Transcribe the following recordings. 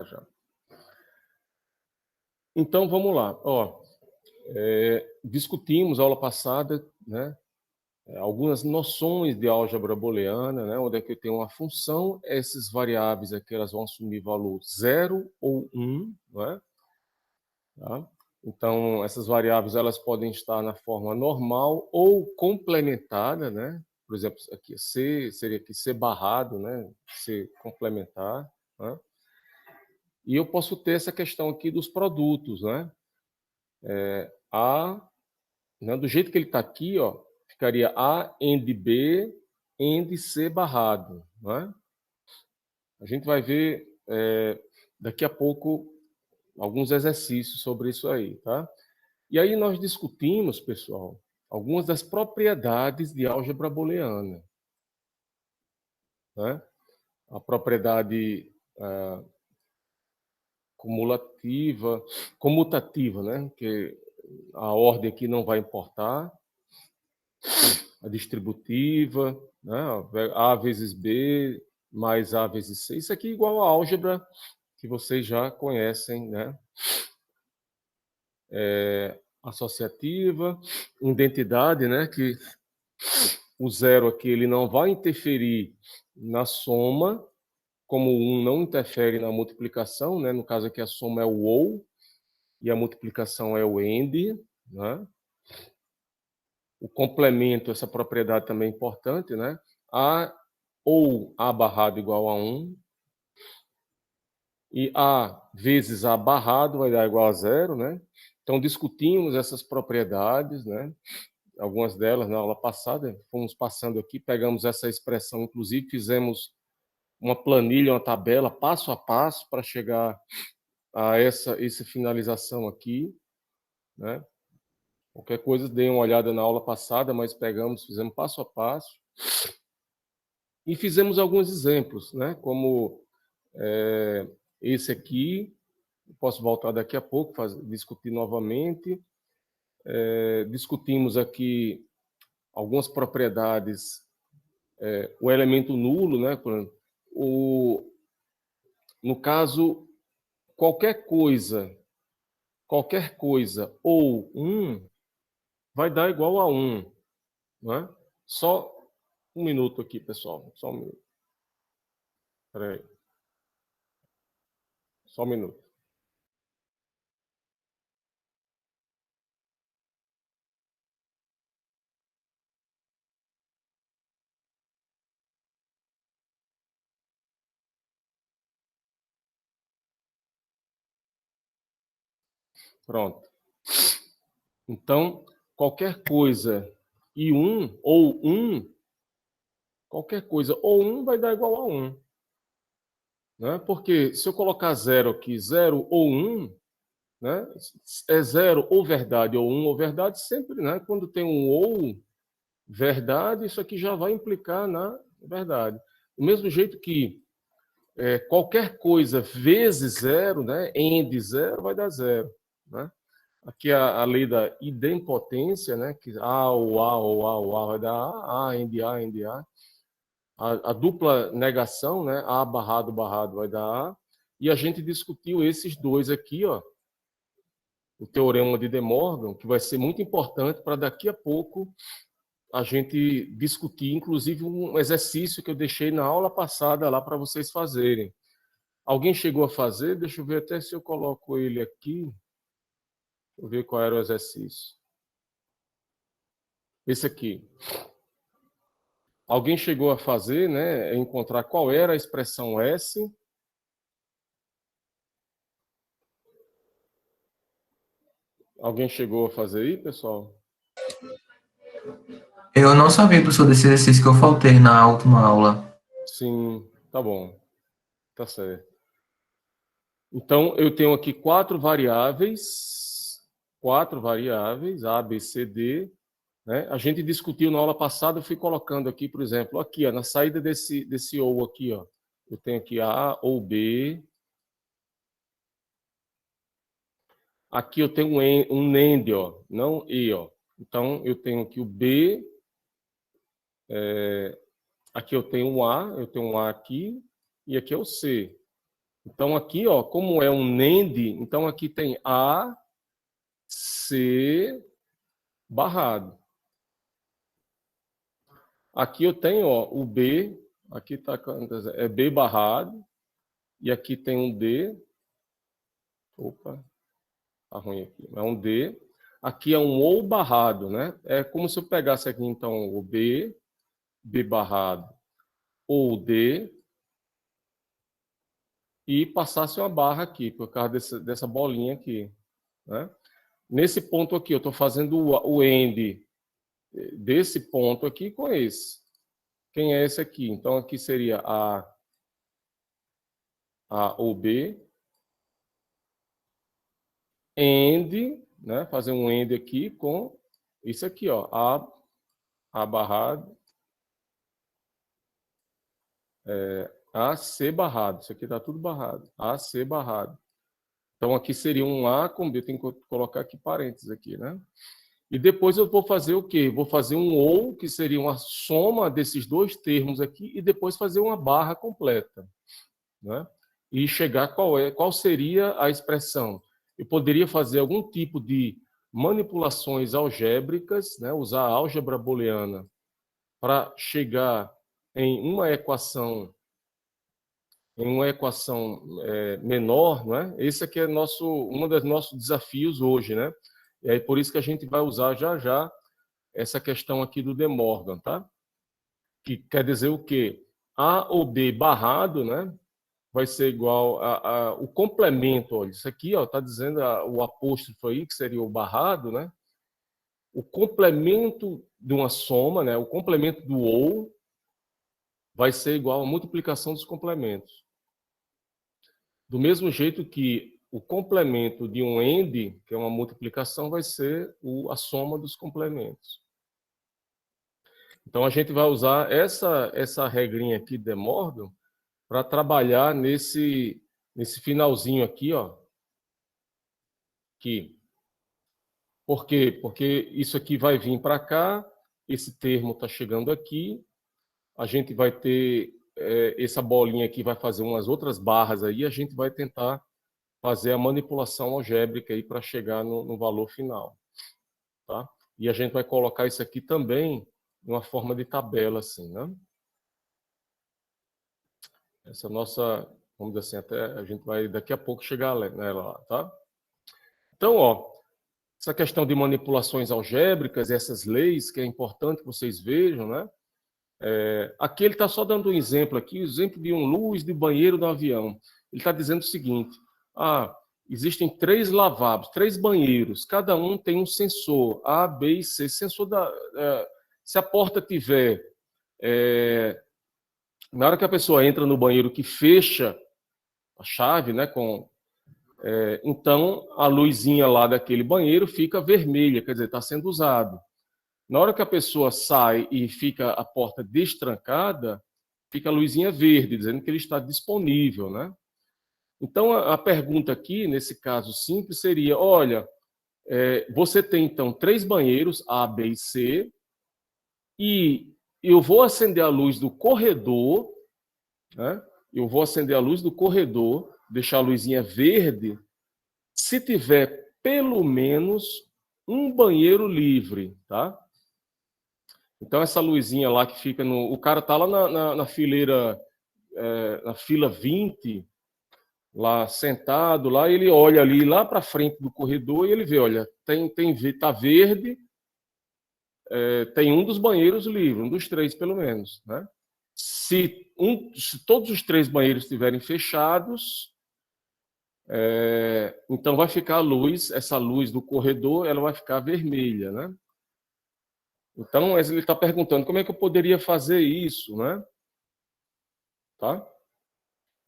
já. Então, vamos lá. Discutimos, aula passada, né, algumas noções de álgebra booleana, né, onde é que tem uma função, essas variáveis aqui elas vão assumir valor 0 ou 1, não é? Tá? Então, essas variáveis elas podem estar na forma normal ou complementada, né? Por exemplo, aqui C seria aqui C barrado, né? C complementar, né? E eu posso ter essa questão aqui dos produtos, né? A, né? Do jeito que ele está aqui, ó, ficaria A end B end C barrado, né? A gente vai ver daqui a pouco alguns exercícios sobre isso aí, tá? E aí nós discutimos, pessoal, algumas das propriedades de álgebra booleana, né? A propriedade comutativa, né? Que a ordem aqui não vai importar, a distributiva, né? A vezes B mais A vezes C. Isso aqui é igual à álgebra que vocês já conhecem, né? Associativa, identidade, né? Que o zero aqui ele não vai interferir na soma, como o 1 não interfere na multiplicação, né? No caso aqui a soma é o ou e a multiplicação é o end, né? O complemento, essa propriedade também é importante, né? A ou A barrado igual a 1 e A vezes A barrado vai dar igual a 0, né? Então discutimos essas propriedades, né? Algumas delas na aula passada, fomos passando aqui, pegamos essa expressão, inclusive fizemos uma planilha, uma tabela, passo a passo, para chegar a essa finalização aqui, né? Qualquer coisa, dei uma olhada na aula passada, mas fizemos passo a passo. E fizemos alguns exemplos, né? Como esse aqui, posso voltar daqui a pouco, discutir novamente. Discutimos aqui algumas propriedades, o elemento nulo, né? No caso, qualquer coisa ou 1 vai dar igual a 1, não é? Só um minuto aqui, pessoal. Só um minuto. Espera aí. Só um minuto. Pronto. Então, qualquer coisa e 1 ou 1, qualquer coisa ou 1 vai dar igual a 1. Né? Porque se eu colocar 0 aqui, 0 ou 1, né? É 0 ou verdade ou 1 ou verdade, sempre, né? Quando tem um ou verdade, isso aqui já vai implicar na verdade. Do mesmo jeito que qualquer coisa vezes 0, né? End 0 vai dar 0. Né? Aqui a lei da idempotência, né? Que A ou A ou A ou A vai dar A, end A, end A. A dupla negação, né? A barrado, barrado vai dar A. E a gente discutiu esses dois aqui, ó. O teorema de De Morgan, que vai ser muito importante para daqui a pouco a gente discutir, inclusive um exercício que eu deixei na aula passada lá para vocês fazerem. Alguém chegou a fazer? Deixa eu ver até se eu coloco ele aqui. Deixa eu ver qual era o exercício. Esse aqui. Alguém chegou a fazer, né? Encontrar qual era a expressão S. Alguém chegou a fazer aí, pessoal? Eu não sabia, professor, desse exercício que eu faltei na última aula. Sim, tá bom. Tá certo. Então, eu tenho aqui quatro variáveis, A, B, C, D. Né? A gente discutiu na aula passada, eu fui colocando aqui, por exemplo, aqui, ó, na saída desse ou aqui, ó, eu tenho aqui A ou B. Aqui eu tenho um NAND, ó, não E, ó. Então, eu tenho aqui o B, aqui eu tenho um A aqui, e aqui é o C. Então, aqui, ó, como é um NAND, então aqui tem A, C, barrado. Aqui eu tenho, ó, o B, aqui tá, é B barrado, e aqui tem um D. Opa, tá ruim aqui. É um D. Aqui é um OU barrado, né? É como se eu pegasse aqui, então, o B, B barrado, ou D, e passasse uma barra aqui, por causa dessa bolinha aqui, né? Nesse ponto aqui, eu estou fazendo o AND desse ponto aqui com esse. Quem é esse aqui? Então, aqui seria A ou B. AND, né? Fazer um AND aqui com isso aqui, ó. A barrado. A, C barrado. Isso aqui está tudo barrado. A, C barrado. Então, aqui seria um A com B. Eu tenho que colocar aqui parênteses aqui, né? E depois eu vou fazer o quê? Vou fazer um OU, que seria uma soma desses dois termos aqui, e depois fazer uma barra completa, né? E chegar qual seria a expressão. Eu poderia fazer algum tipo de manipulações algébricas, né? Usar a álgebra booleana para chegar em uma equação menor, né? Esse aqui é um dos nossos desafios hoje, né? E aí por isso que a gente vai usar já essa questão aqui do De Morgan, tá? Que quer dizer o quê? A ou B barrado, né? Vai ser igual o complemento, olha, isso aqui, ó, tá dizendo o apóstrofo aí, que seria o barrado, né? O complemento de uma soma, né? O complemento do OU vai ser igual à multiplicação dos complementos. Do mesmo jeito que o complemento de um AND, que é uma multiplicação, vai ser a soma dos complementos. Então, a gente vai usar essa regrinha aqui de De Morgan para trabalhar nesse finalzinho aqui, ó. Aqui. Por quê? Porque isso aqui vai vir para cá, esse termo está chegando aqui, a gente vai ter essa bolinha aqui, vai fazer umas outras barras aí, a gente vai tentar fazer a manipulação algébrica aí para chegar no valor final, tá? E a gente vai colocar isso aqui também em uma forma de tabela, assim, né? Essa nossa, vamos dizer assim, até a gente vai daqui a pouco chegar nela lá, tá? Então, ó, essa questão de manipulações algébricas, essas leis, que é importante que vocês vejam, né? Aqui ele está só dando um exemplo aqui, o exemplo de um luz de banheiro do avião. Ele está dizendo o seguinte: existem 3 lavabos, 3 banheiros, cada um tem um sensor A, B e C. Sensor se a porta tiver na hora que a pessoa entra no banheiro que fecha a chave, né, então a luzinha lá daquele banheiro fica vermelha, quer dizer, está sendo usado. Na hora que a pessoa sai e fica a porta destrancada, fica a luzinha verde, dizendo que ele está disponível, né? Então a pergunta aqui, nesse caso simples, seria: olha, você tem então 3 banheiros, A, B e C, e eu vou acender a luz do corredor, né? Eu vou acender a luz do corredor, deixar a luzinha verde, se tiver pelo menos um banheiro livre, tá? Então essa luzinha lá que fica o cara tá lá na fileira, na fila 20, lá sentado, lá ele olha ali lá para frente do corredor e ele vê, olha, tá verde, tem um dos banheiros livre, um dos 3 pelo menos, né? Se todos os 3 banheiros estiverem fechados, então vai ficar a luz, essa luz do corredor, ela vai ficar vermelha, né? Então ele está perguntando como é que eu poderia fazer isso, né? Tá?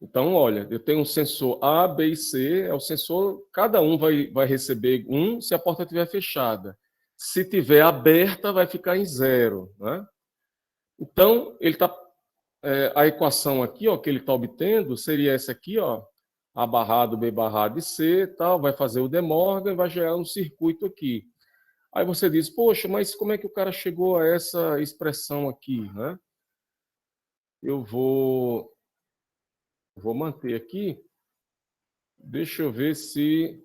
Então, olha, eu tenho um sensor A, B e C, é o sensor, cada um vai receber 1 se a porta estiver fechada. Se tiver aberta, vai ficar em 0, né? Então, a equação aqui, ó, que ele está obtendo seria essa aqui, ó, A barrado, B barrado e C, tal, vai fazer o De Morgan e vai gerar um circuito aqui. Aí você diz, poxa, mas como é que o cara chegou a essa expressão aqui, né? Eu vou manter aqui. Deixa eu ver se...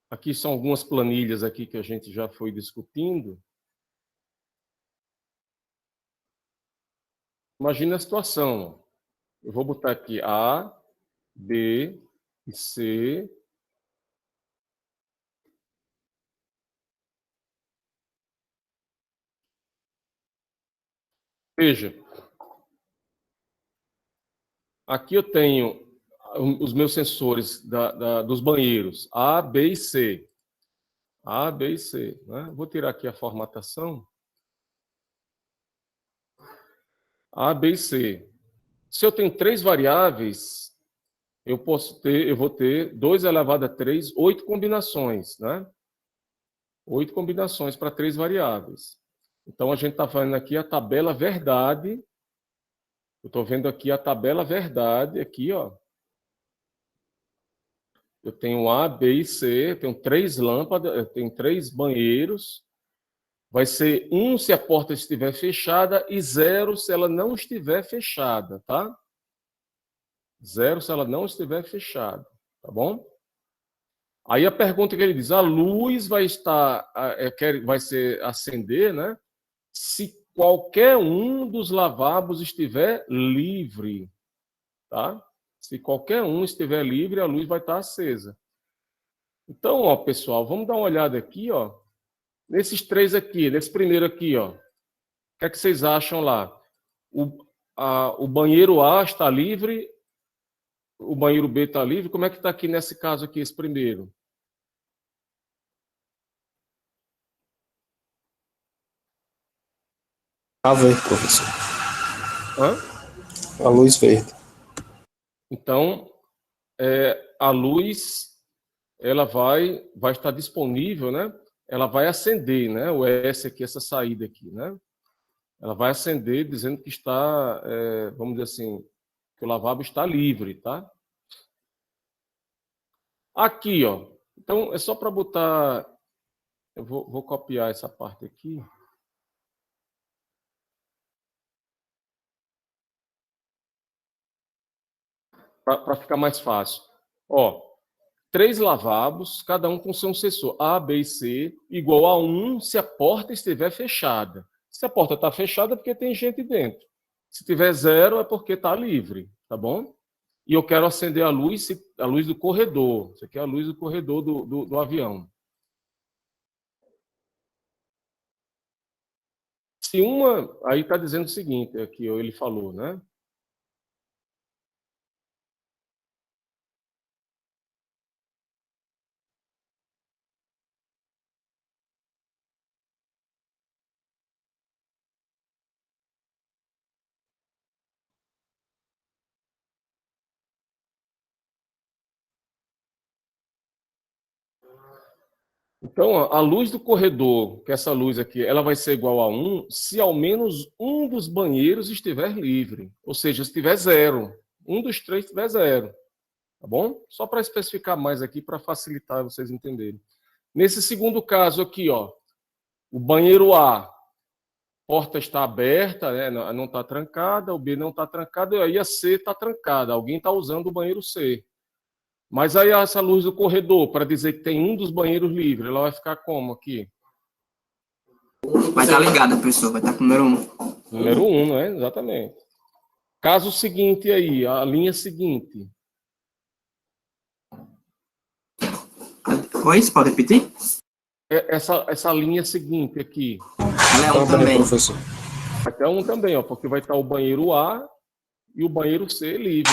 Aqui são algumas planilhas aqui que a gente já foi discutindo. Imagina a situação. Eu vou botar aqui A, B e C. Veja, aqui eu tenho os meus sensores dos banheiros, A, B e C. A, B e C. Né? Vou tirar aqui a formatação. A, B e C. Se eu tenho 3 variáveis, eu vou ter 2 elevado a 3, 8 combinações, né? 8 combinações para 3 variáveis. Então, a gente está fazendo aqui a tabela verdade. Eu estou vendo aqui a tabela verdade, aqui, ó. Eu tenho A, B e C, eu tenho 3 lâmpadas, eu tenho 3 banheiros. Vai ser 1 se a porta estiver fechada e 0 se ela não estiver fechada, tá? 0 se ela não estiver fechada, tá bom? Aí a pergunta que ele diz, a luz vai estar, vai ser acender, né? Se qualquer um dos lavabos estiver livre, tá? Se qualquer um estiver livre, a luz vai estar acesa. Então, ó, pessoal, vamos dar uma olhada aqui, ó. Nesses 3 aqui, nesse primeiro aqui, ó. O que é que vocês acham lá? O banheiro A está livre, o banheiro B está livre. Como é que está aqui nesse caso aqui, esse primeiro? A verde, professor. Hã? A luz verde. Então, a luz, ela vai estar disponível, né? Ela vai acender, né? O S aqui, essa saída aqui, né? Ela vai acender dizendo que está, vamos dizer assim, que o lavabo está livre, tá? Aqui, ó. Então, é só para botar... Eu vou copiar essa parte aqui. Para ficar mais fácil. Ó, 3 lavabos, cada um com seu sensor A, B e C, igual a 1 se a porta estiver fechada. Se a porta está fechada, é porque tem gente dentro. Se tiver 0, é porque está livre, tá bom? E eu quero acender a luz do corredor. Isso aqui é a luz do corredor do avião. Se uma... Aí está dizendo o seguinte, aqui ele falou, né? Então, a luz do corredor, que é essa luz aqui, ela vai ser igual a 1 se ao menos um dos banheiros estiver livre. Ou seja, se tiver 0. Um dos 3 tiver 0. Tá bom? Só para especificar mais aqui, para facilitar vocês entenderem. Nesse segundo caso aqui, ó, o banheiro A, porta está aberta, né, não está trancada, o B não está trancado, e aí a C está trancada. Alguém está usando o banheiro C. Mas aí essa luz do corredor, para dizer que tem um dos banheiros livre, ela vai ficar como aqui? Vai estar ligada, pessoal. Vai estar com o número 1. Número 1, não é? Exatamente. Caso seguinte aí, a linha seguinte. Oi, você pode repetir? Essa linha seguinte aqui. Ela é 1 também. Professor. Até 1 também, ó, porque vai estar o banheiro A e o banheiro C livre.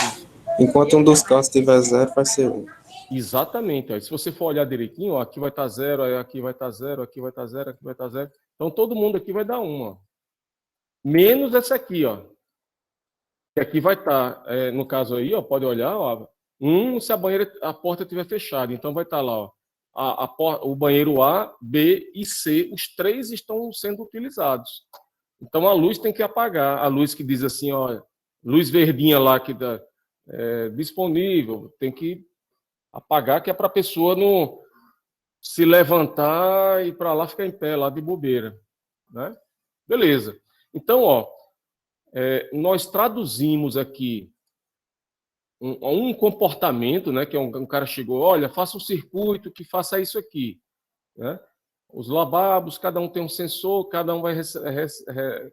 Enquanto um dos casos tiver 0, vai ser 1. Exatamente. Ó. Se você for olhar direitinho, ó, aqui vai estar 0, aqui vai estar 0, aqui vai estar 0, aqui vai estar 0. Então todo mundo aqui vai dar 1. Ó. Menos essa aqui, ó. Que aqui vai estar, no caso aí, ó, pode olhar, ó, 1 se a porta estiver fechada. Então vai estar lá, ó, o banheiro A, B e C, os 3 estão sendo utilizados. Então a luz tem que apagar. A luz que diz assim, ó, luz verdinha lá que está disponível, tem que apagar, que é para a pessoa não se levantar e para lá ficar em pé, lá de bobeira. Né? Beleza. Então, ó, nós traduzimos aqui um comportamento, né, que um cara chegou, olha, faça um circuito que faça isso aqui, né? Os lababos, cada um tem um sensor, cada um vai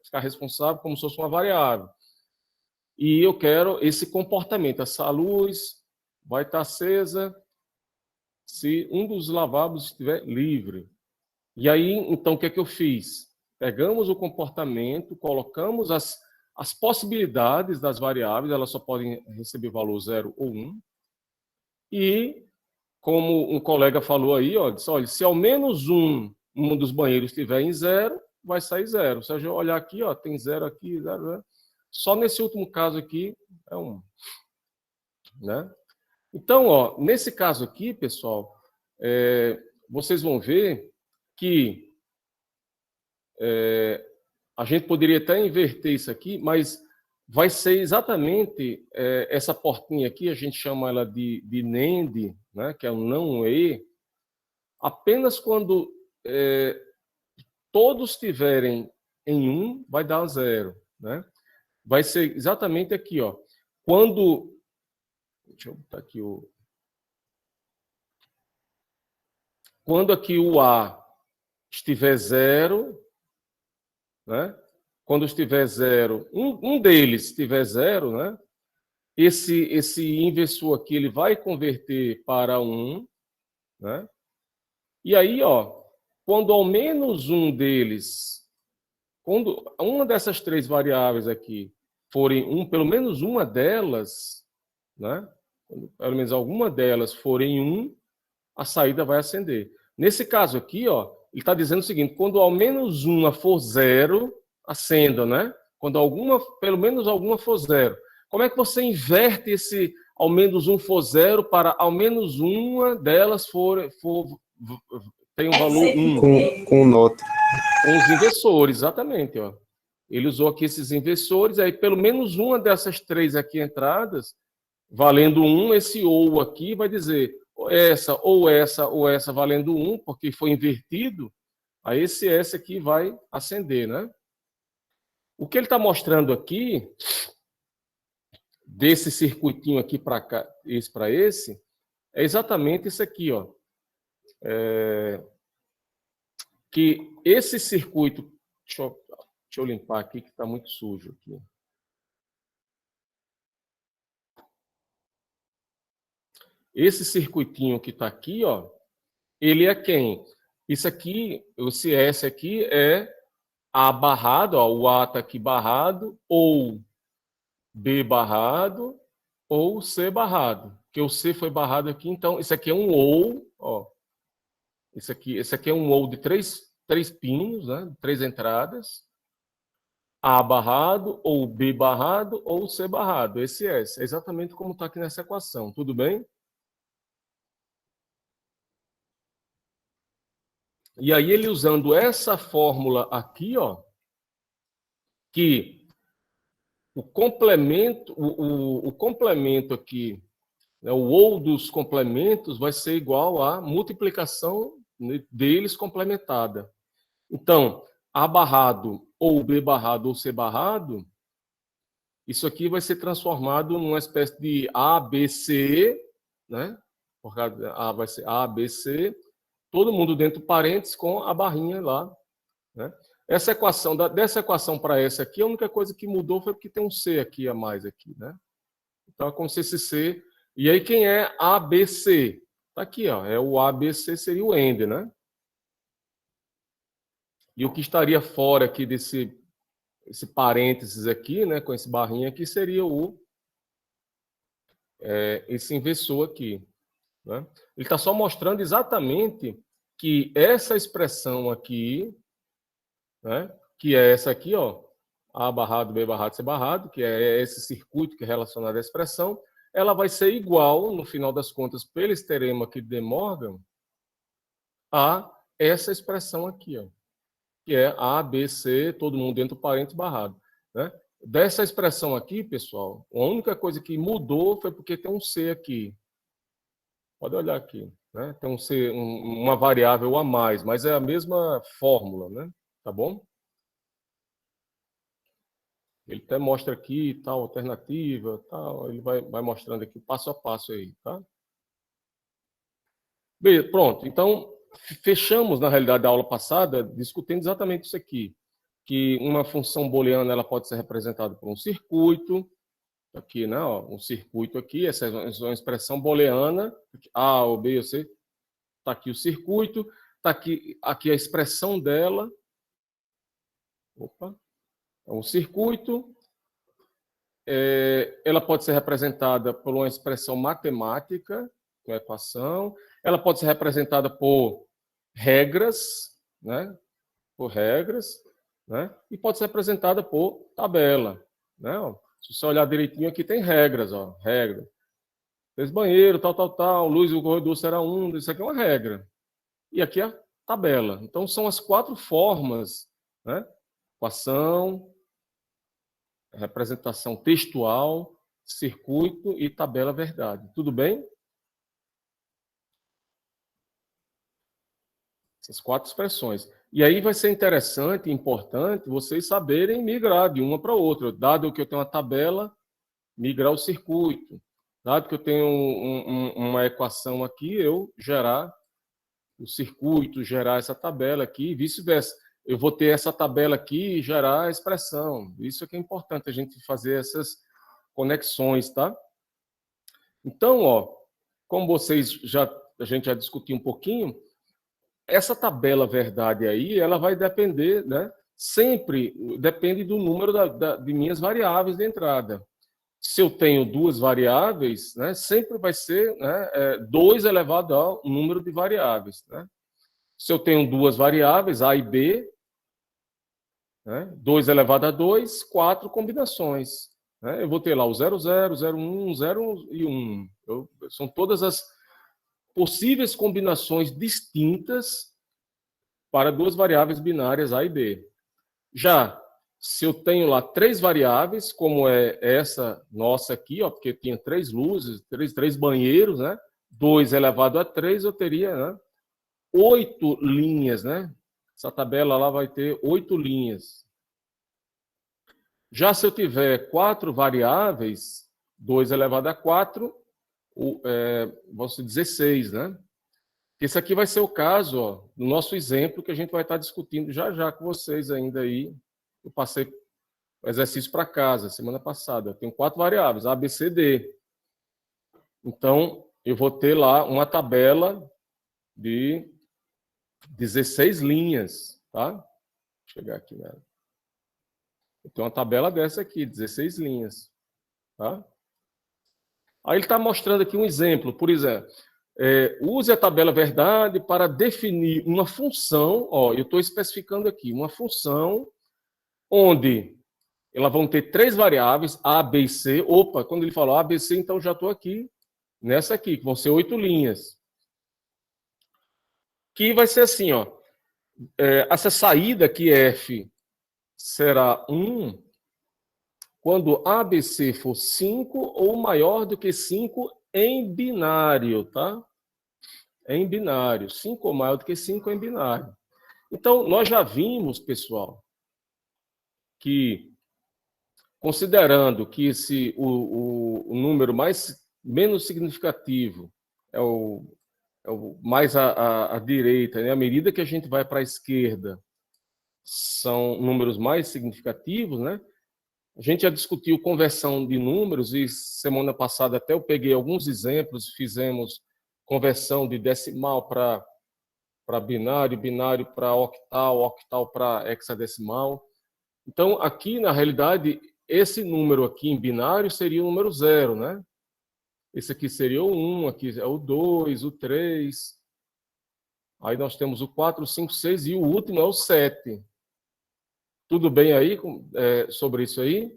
ficar responsável como se fosse uma variável. E eu quero esse comportamento, essa luz vai estar acesa se um dos lavabos estiver livre. E aí, então, o que é que eu fiz? Pegamos o comportamento, colocamos as possibilidades das variáveis, elas só podem receber valor 0 ou 1. E, como um colega falou aí, ó, disse, olha, se ao menos um dos banheiros estiver em 0, vai sair 0. Se eu olhar aqui, ó, tem 0 aqui, 0, 0. Só nesse último caso aqui é 1. Né? Então, ó, nesse caso aqui, pessoal, vocês vão ver que a gente poderia até inverter isso aqui, mas vai ser exatamente essa portinha aqui, a gente chama ela de NAND, né, que é um não E, apenas quando todos estiverem em 1, vai dar 0. Né? Vai ser exatamente aqui, ó. Quando... Deixa eu botar aqui o... Quando aqui o A estiver 0, né? Quando estiver 0, um deles estiver 0, né? Esse inversor aqui ele vai converter para 1, né? E aí, ó, quando ao menos um deles, quando uma dessas 3 variáveis aqui forem 1, pelo menos uma delas, né? Quando pelo menos alguma delas forem 1, a saída vai acender. Nesse caso aqui, ó, ele está dizendo o seguinte: quando ao menos uma for 0, acenda, né? Quando pelo menos alguma for 0. Como é que você inverte esse ao menos um for 0 para ao menos uma delas tem um valor 1? Com nota. Com os inversores, exatamente. Ó. Ele usou aqui esses inversores, aí pelo menos uma dessas 3 aqui entradas, valendo 1, esse ou aqui vai dizer ou essa valendo 1, porque foi invertido, aí esse S aqui vai acender, né? O que ele está mostrando aqui, desse circuitinho aqui para cá, esse para esse, é exatamente isso aqui, ó. Que esse circuito... Deixa eu limpar aqui, que está muito sujo aqui. Esse circuitinho que está aqui, ó, ele é quem? Isso aqui, esse S aqui é A barrado, ó, o A está aqui barrado, ou B barrado, ou C barrado. Porque o C foi barrado aqui, então isso aqui é um OU, ó. Esse aqui é um OU de 3 pinos, né? 3 entradas. A barrado, ou B barrado, ou C barrado. Esse S. É exatamente como está aqui nessa equação. Tudo bem? E aí ele usando essa fórmula aqui, ó, que o complemento aqui, né, o ou dos complementos vai ser igual à multiplicação deles complementada. Então, A barrado, ou B barrado, ou C barrado, isso aqui vai ser transformado numa espécie de ABC, né? Por causa A vai ser ABC, todo mundo dentro do parênteses com a barrinha lá, né? Essa equação, dessa equação para essa aqui, a única coisa que mudou foi porque tem um C aqui a mais aqui, né? Então é como se esse C... E aí quem é ABC? Está aqui, ó, é o ABC, seria o AND, né? E o que estaria fora aqui esse parênteses aqui, né, com esse barrinho aqui, seria esse inversor aqui, né? Ele está só mostrando exatamente que essa expressão aqui, né, que é essa aqui, ó, A barrado, B barrado, C barrado, que é esse circuito que é relacionado à expressão, ela vai ser igual, no final das contas, pelo esse teorema aqui de De Morgan, a essa expressão aqui, ó, que é A, B, C, todo mundo dentro do parênteses barrado, né? Dessa expressão aqui, pessoal, a única coisa que mudou foi porque tem um C aqui. Pode olhar aqui, né? Tem um C, uma variável a mais, mas é a mesma fórmula, né? Tá bom? Ele até mostra aqui, tal, alternativa, tal, ele vai mostrando aqui passo a passo aí, tá? Bem, pronto, então, fechamos, na realidade, a aula passada, discutindo exatamente isso aqui, que uma função booleana ela pode ser representada por um circuito, aqui, né, ó, um circuito aqui, essa é uma expressão booleana, A ou B ou C, está aqui o circuito, está aqui a expressão dela, opa, é um circuito, ela pode ser representada por uma expressão matemática, uma equação, ela pode ser representada por regras, né, por regras, né, e pode ser representada por tabela, né, ó. Se você olhar direitinho, aqui tem regras, ó, regra. Fez banheiro, tal, luz do corredor será 1, isso aqui é uma regra. E aqui é a tabela. Então, são as 4 formas, né? Equação, representação textual, circuito e tabela verdade. Tudo bem? Essas 4 expressões. E aí vai ser interessante e importante vocês saberem migrar de uma para outra. Dado que eu tenho uma tabela, migrar o circuito. Dado que eu tenho uma equação aqui, eu gerar o circuito, gerar essa tabela aqui, e vice-versa. Eu vou ter essa tabela aqui e gerar a expressão. Isso é que é importante a gente fazer essas conexões, tá? Então, ó, como a gente já discutiu um pouquinho, essa tabela verdade aí, ela vai depender, né? Sempre depende do número de minhas variáveis de entrada. Se eu tenho 2 variáveis, né, sempre vai ser, né, 2 elevado ao número de variáveis. Né? Se eu tenho 2 variáveis, A e B, né, 2 elevado a 2, 4 combinações. Né? Eu vou ter lá o 0, 0, 0, 1, 0 e 1. São todas as possíveis combinações distintas para 2 variáveis binárias A e B. Já se eu tenho lá 3 variáveis, como é essa nossa aqui, ó, porque tinha 3 luzes, 3 banheiros, né? 2 elevado a 3, eu teria, né, 8 linhas, né? Essa tabela lá vai ter 8 linhas. Já se eu tiver 4 variáveis, 2 elevado a 4, vão ser 16, né? Esse aqui vai ser o caso, ó, do nosso exemplo que a gente vai estar discutindo já com vocês ainda aí. Eu passei o exercício para casa, semana passada. Eu tenho 4 variáveis, A, B, C, D. Então, eu vou ter lá uma tabela de 16 linhas, tá? Vou chegar aqui nela. Eu tenho uma tabela dessa aqui, 16 linhas, tá? Aí ele está mostrando aqui um exemplo, por exemplo, use a tabela verdade para definir uma função, ó, eu estou especificando aqui, uma função onde elas vão ter 3 variáveis, A, B e C. Opa, quando ele falou A, B, C, então já estou aqui, nessa aqui, que vão ser 8 linhas. Que vai ser assim, ó, essa saída aqui, F, será 1, quando ABC for 5 ou maior do que 5 em binário, tá? Em binário. 5 ou maior do que 5 em binário. Então, nós já vimos, pessoal, que considerando que o número menos significativo é o mais à direita, né? À medida que a gente vai para a esquerda, são números mais significativos, né? A gente já discutiu conversão de números e semana passada até eu peguei alguns exemplos, fizemos conversão de decimal para binário, binário para octal, octal para hexadecimal. Então, aqui, na realidade, esse número aqui em binário seria o número 0, né? Esse aqui seria o 1, aqui é o 2, o 3. Aí nós temos o 4, o 5, o 6 e o último é o 7. Tudo bem aí sobre isso aí?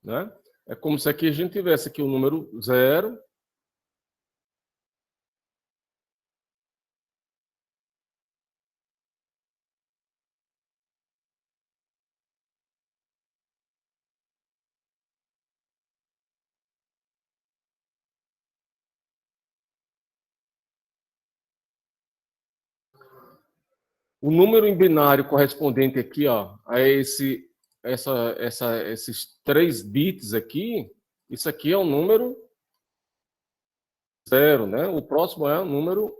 Né? É como se aqui a gente tivesse aqui o número 0. O número em binário correspondente aqui, ó, a esse esses 3 bits aqui, isso aqui é o número 0, né? O próximo é o número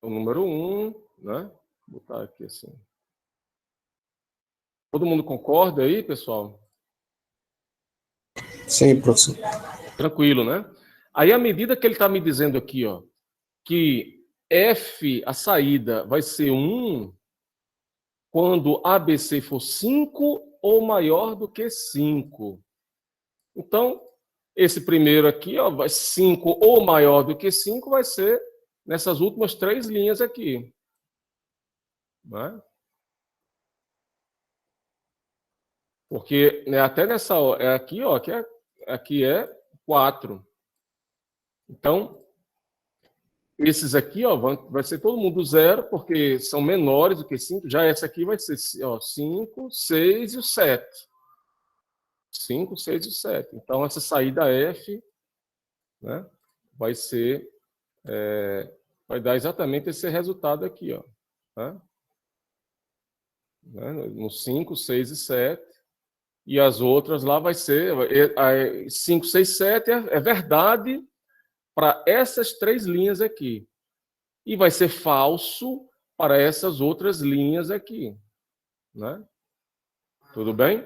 1, né? Vou botar aqui assim. Todo mundo concorda aí, pessoal? Sim, professor. Tranquilo, né? Aí, à medida que ele está me dizendo aqui, ó, que F, a saída, vai ser 1 quando ABC for 5 ou maior do que 5. Então, esse primeiro aqui, ó, 5 ou maior do que 5, vai ser nessas últimas 3 linhas aqui. Né? Porque né, até nessa aqui, ó, aqui é 4. Então, esses aqui, ó, vai ser todo mundo 0, porque são menores do que 5. Já essa aqui vai ser 5, 6 e o 7. 5, 6 e 7. Então, essa saída F, né, vai ser, vai dar exatamente esse resultado aqui, ó. Né? No 5, 6 e 7. E as outras lá vai ser 5, 6, 7 é verdade para essas 3 linhas aqui. E vai ser falso para essas outras linhas aqui. Né? Tudo bem?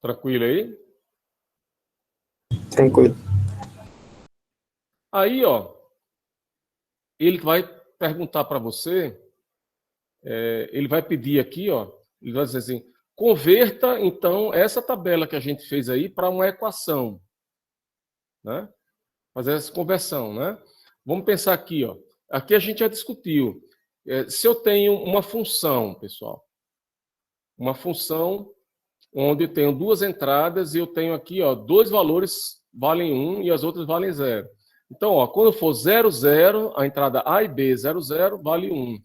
Tranquilo aí? Tranquilo. Aí, ó, ele vai perguntar para você, ele vai pedir aqui, ó, ele vai dizer assim, converta, então, essa tabela que a gente fez aí para uma equação. Né? Fazer essa conversão, né? Vamos pensar aqui, ó. Aqui a gente já discutiu. Se eu tenho uma função, pessoal, uma função onde eu tenho 2 entradas e eu tenho aqui, ó, 2 valores valem 1 e as outras valem 0. Então, ó, quando for 0, 0, a entrada A e B, 0, 0, vale 1.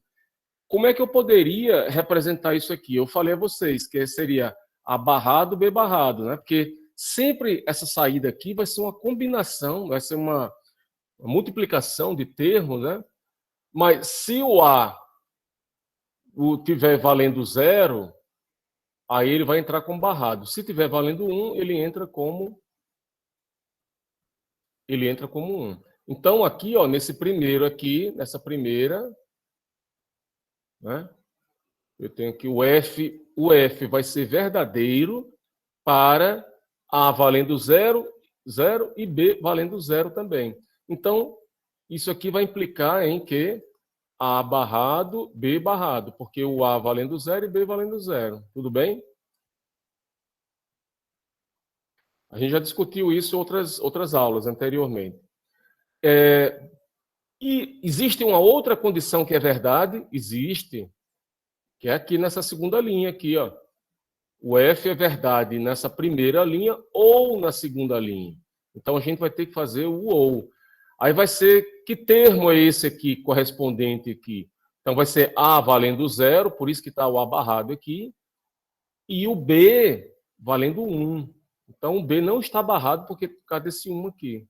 Como é que eu poderia representar isso aqui? Eu falei a vocês que seria A barrado, B barrado, né? Porque sempre essa saída aqui vai ser uma combinação, vai ser uma multiplicação de termos, né? Mas se o A tiver valendo 0, aí ele vai entrar como barrado. Se tiver valendo 1, ele entra como 1. Então aqui, ó, nesse primeiro aqui, nessa primeira, né? Eu tenho que o F vai ser verdadeiro para A valendo 0, 0 e B valendo 0 também. Então, isso aqui vai implicar em que A barrado, B barrado, porque o A valendo 0 e B valendo 0. Tudo bem? A gente já discutiu isso em outras aulas anteriormente. E existe uma outra condição que é verdade? Existe, que é aqui nessa segunda linha aqui, ó. O F é verdade nessa primeira linha ou na segunda linha. Então a gente vai ter que fazer o ou. Aí vai ser que termo é esse aqui correspondente aqui? Então vai ser A valendo 0, por isso que está o A barrado aqui, e o B valendo 1. Então o B não está barrado porque por causa desse 1 aqui.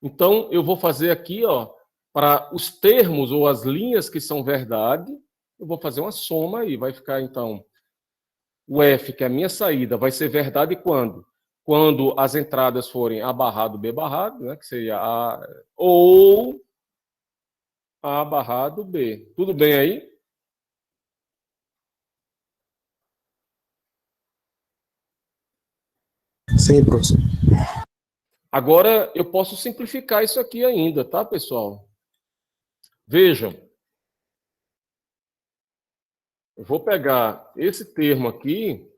Então eu vou fazer aqui, ó, para os termos ou as linhas que são verdade, eu vou fazer uma soma aí, vai ficar então o F, que é a minha saída, vai ser verdade quando? Quando as entradas forem A barrado, B barrado, né, que seria A, ou A barrado, B. Tudo bem aí? Sim, professor. Agora, eu posso simplificar isso aqui ainda, tá, pessoal? Vejam. Eu vou pegar esse termo aqui,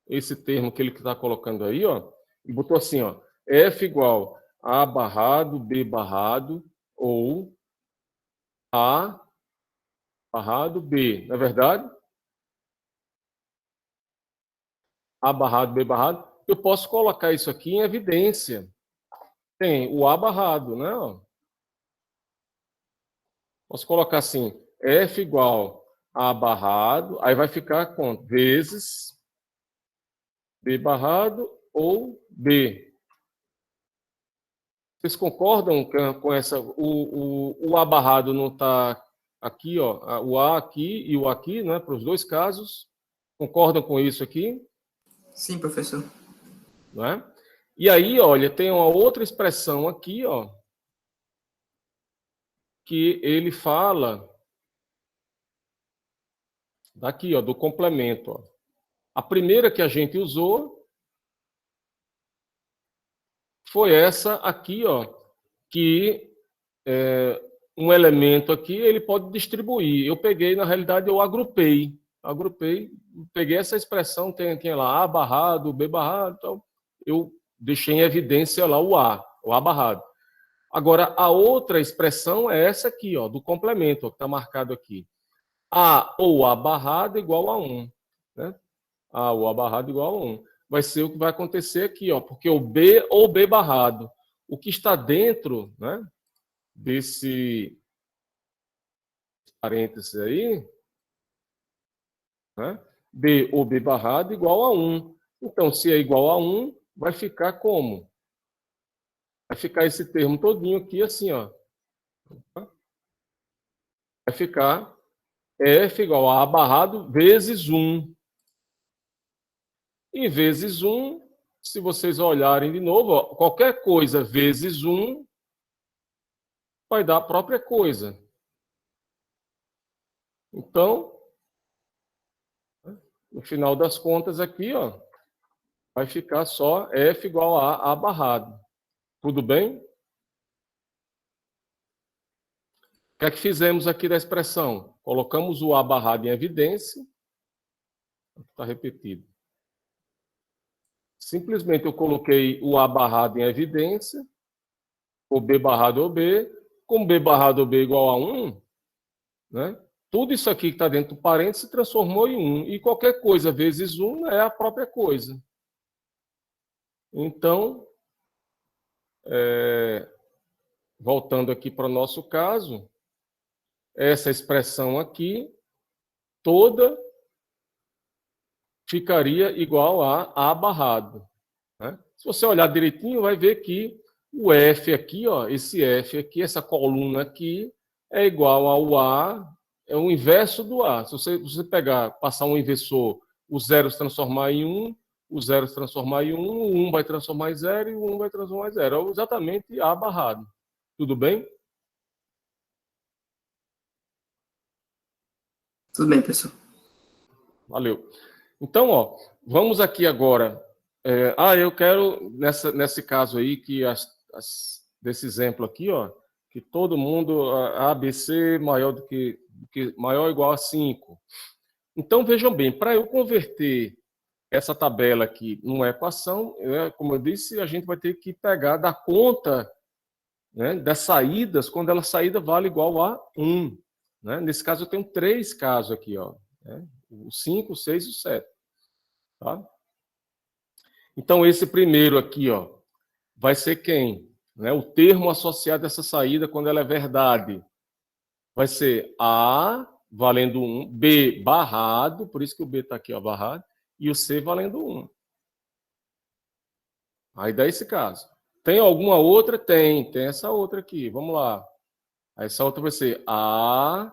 esse termo que ele está colocando aí, ó, e botou assim, ó, F igual A barrado, B barrado, ou A barrado, B. Não é verdade? A barrado, B barrado. Eu posso colocar isso aqui em evidência. Tem o A barrado, né? Posso colocar assim, F igual A barrado, aí vai ficar com vezes B barrado ou B. Vocês concordam com essa? O A barrado não está aqui, ó, o A aqui e o aqui, né, para os dois casos. Concordam com isso aqui? Sim, professor. Não é? E aí, olha, tem uma outra expressão aqui, ó, que ele fala daqui, ó, do complemento. Ó. A primeira que a gente usou foi essa aqui, ó, que um elemento aqui ele pode distribuir. Eu peguei, na realidade, eu agrupei, peguei essa expressão, tem lá A barrado, B barrado, então eu deixei em evidência lá o A barrado. Agora, a outra expressão é essa aqui, ó, do complemento, ó, que está marcado aqui. A ou A barrado igual a 1. Né? A ou A barrado igual a 1. Vai ser o que vai acontecer aqui, ó, porque o B ou B barrado, o que está dentro, né, desse parênteses aí, né, B ou B barrado igual a 1. Então, se é igual a 1, vai ficar como? Vai ficar esse termo todinho aqui assim, ó. Vai ficar F igual a A barrado vezes 1. E vezes 1, se vocês olharem de novo, ó, qualquer coisa vezes 1 vai dar a própria coisa. Então, no final das contas aqui, ó, vai ficar só F igual a A barrado. Tudo bem? O que é que fizemos aqui da expressão? Colocamos o A barrado em evidência. Está repetido. Simplesmente eu coloquei o A barrado em evidência, ou B barrado ou B. Como B barrado ou B igual a 1, né? Tudo isso aqui que está dentro do parênteses se transformou em 1. E qualquer coisa vezes 1 é a própria coisa. Então, voltando aqui para o nosso caso, essa expressão aqui toda ficaria igual a A barrado. Né? Se você olhar direitinho, vai ver que o F aqui, ó, esse F aqui, essa coluna aqui, é igual ao A, é o inverso do A. Se você pegar, passar um inversor, o zero se transformar em 1, o zero se transformar em 1, o 1 vai transformar em 0 e o 1 vai transformar em 0. É exatamente A barrado. Tudo bem? Tudo bem, professor. Valeu. Então, ó, vamos aqui agora. Eu quero, nesse caso aí, que desse exemplo aqui, ó, que todo mundo, ABC maior maior ou igual a 5. Então, vejam bem, para eu converter essa tabela aqui numa equação, como eu disse, a gente vai ter que pegar, dar conta, né, das saídas, quando a saída vale igual a 1. Né? Nesse caso, eu tenho 3 casos aqui, ó, né? O 5, o 6 e o 7. Tá? Então, esse primeiro aqui, ó, vai ser quem? Né? O termo associado a essa saída, quando ela é verdade, vai ser A valendo 1, B barrado, por isso que o B está aqui, ó, barrado, e o C valendo 1. Aí dá esse caso. Tem alguma outra? Tem essa outra aqui. Vamos lá. Essa outra vai ser A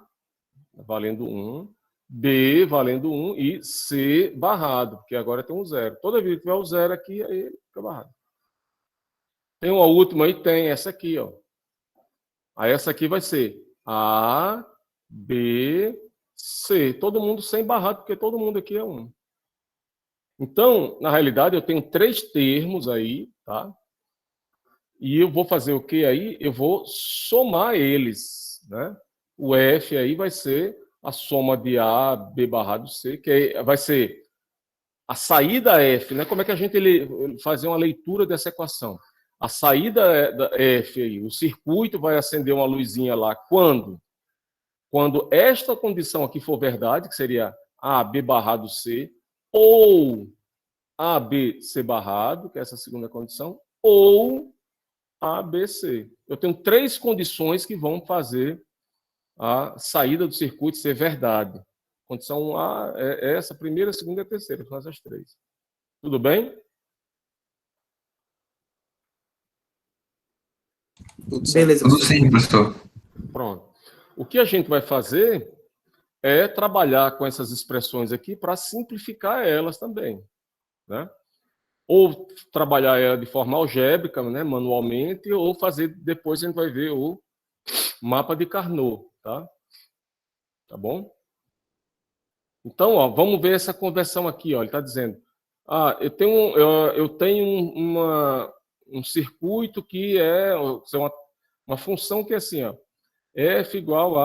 valendo 1, B valendo 1 e C barrado, porque agora tem um 0. Toda vez que tiver o 0 aqui, aí fica barrado. Tem uma última aí, tem essa aqui, ó. Aí essa aqui vai ser A, B, C. Todo mundo sem barrado, porque todo mundo aqui é 1. Então, na realidade, eu tenho 3 termos aí, tá? E eu vou fazer o que aí? Eu vou somar eles, né? O F aí vai ser a soma de A, B barrado C, que vai ser a saída F, né? Como é que a gente fazer uma leitura dessa equação? A saída da F aí, o circuito vai acender uma luzinha lá quando? Quando esta condição aqui for verdade, que seria A, B barrado C, ou A, B, C barrado, que é essa segunda condição, ou A, B, C. Eu tenho 3 condições que vão fazer a saída do circuito ser verdade. Condição A é essa, primeira, segunda e terceira, são essas 3. Tudo bem? Tudo certo. Beleza, tudo sim, professor. Pronto. O que a gente vai fazer é trabalhar com essas expressões aqui para simplificar elas também, né? Ou trabalhar ela de forma algébrica, né, manualmente, ou fazer, depois a gente vai ver o mapa de Carnot, tá? Tá bom? Então, ó, vamos ver essa conversão aqui, ó. Ele está dizendo, eu tenho um circuito que é uma função que é assim, ó, F igual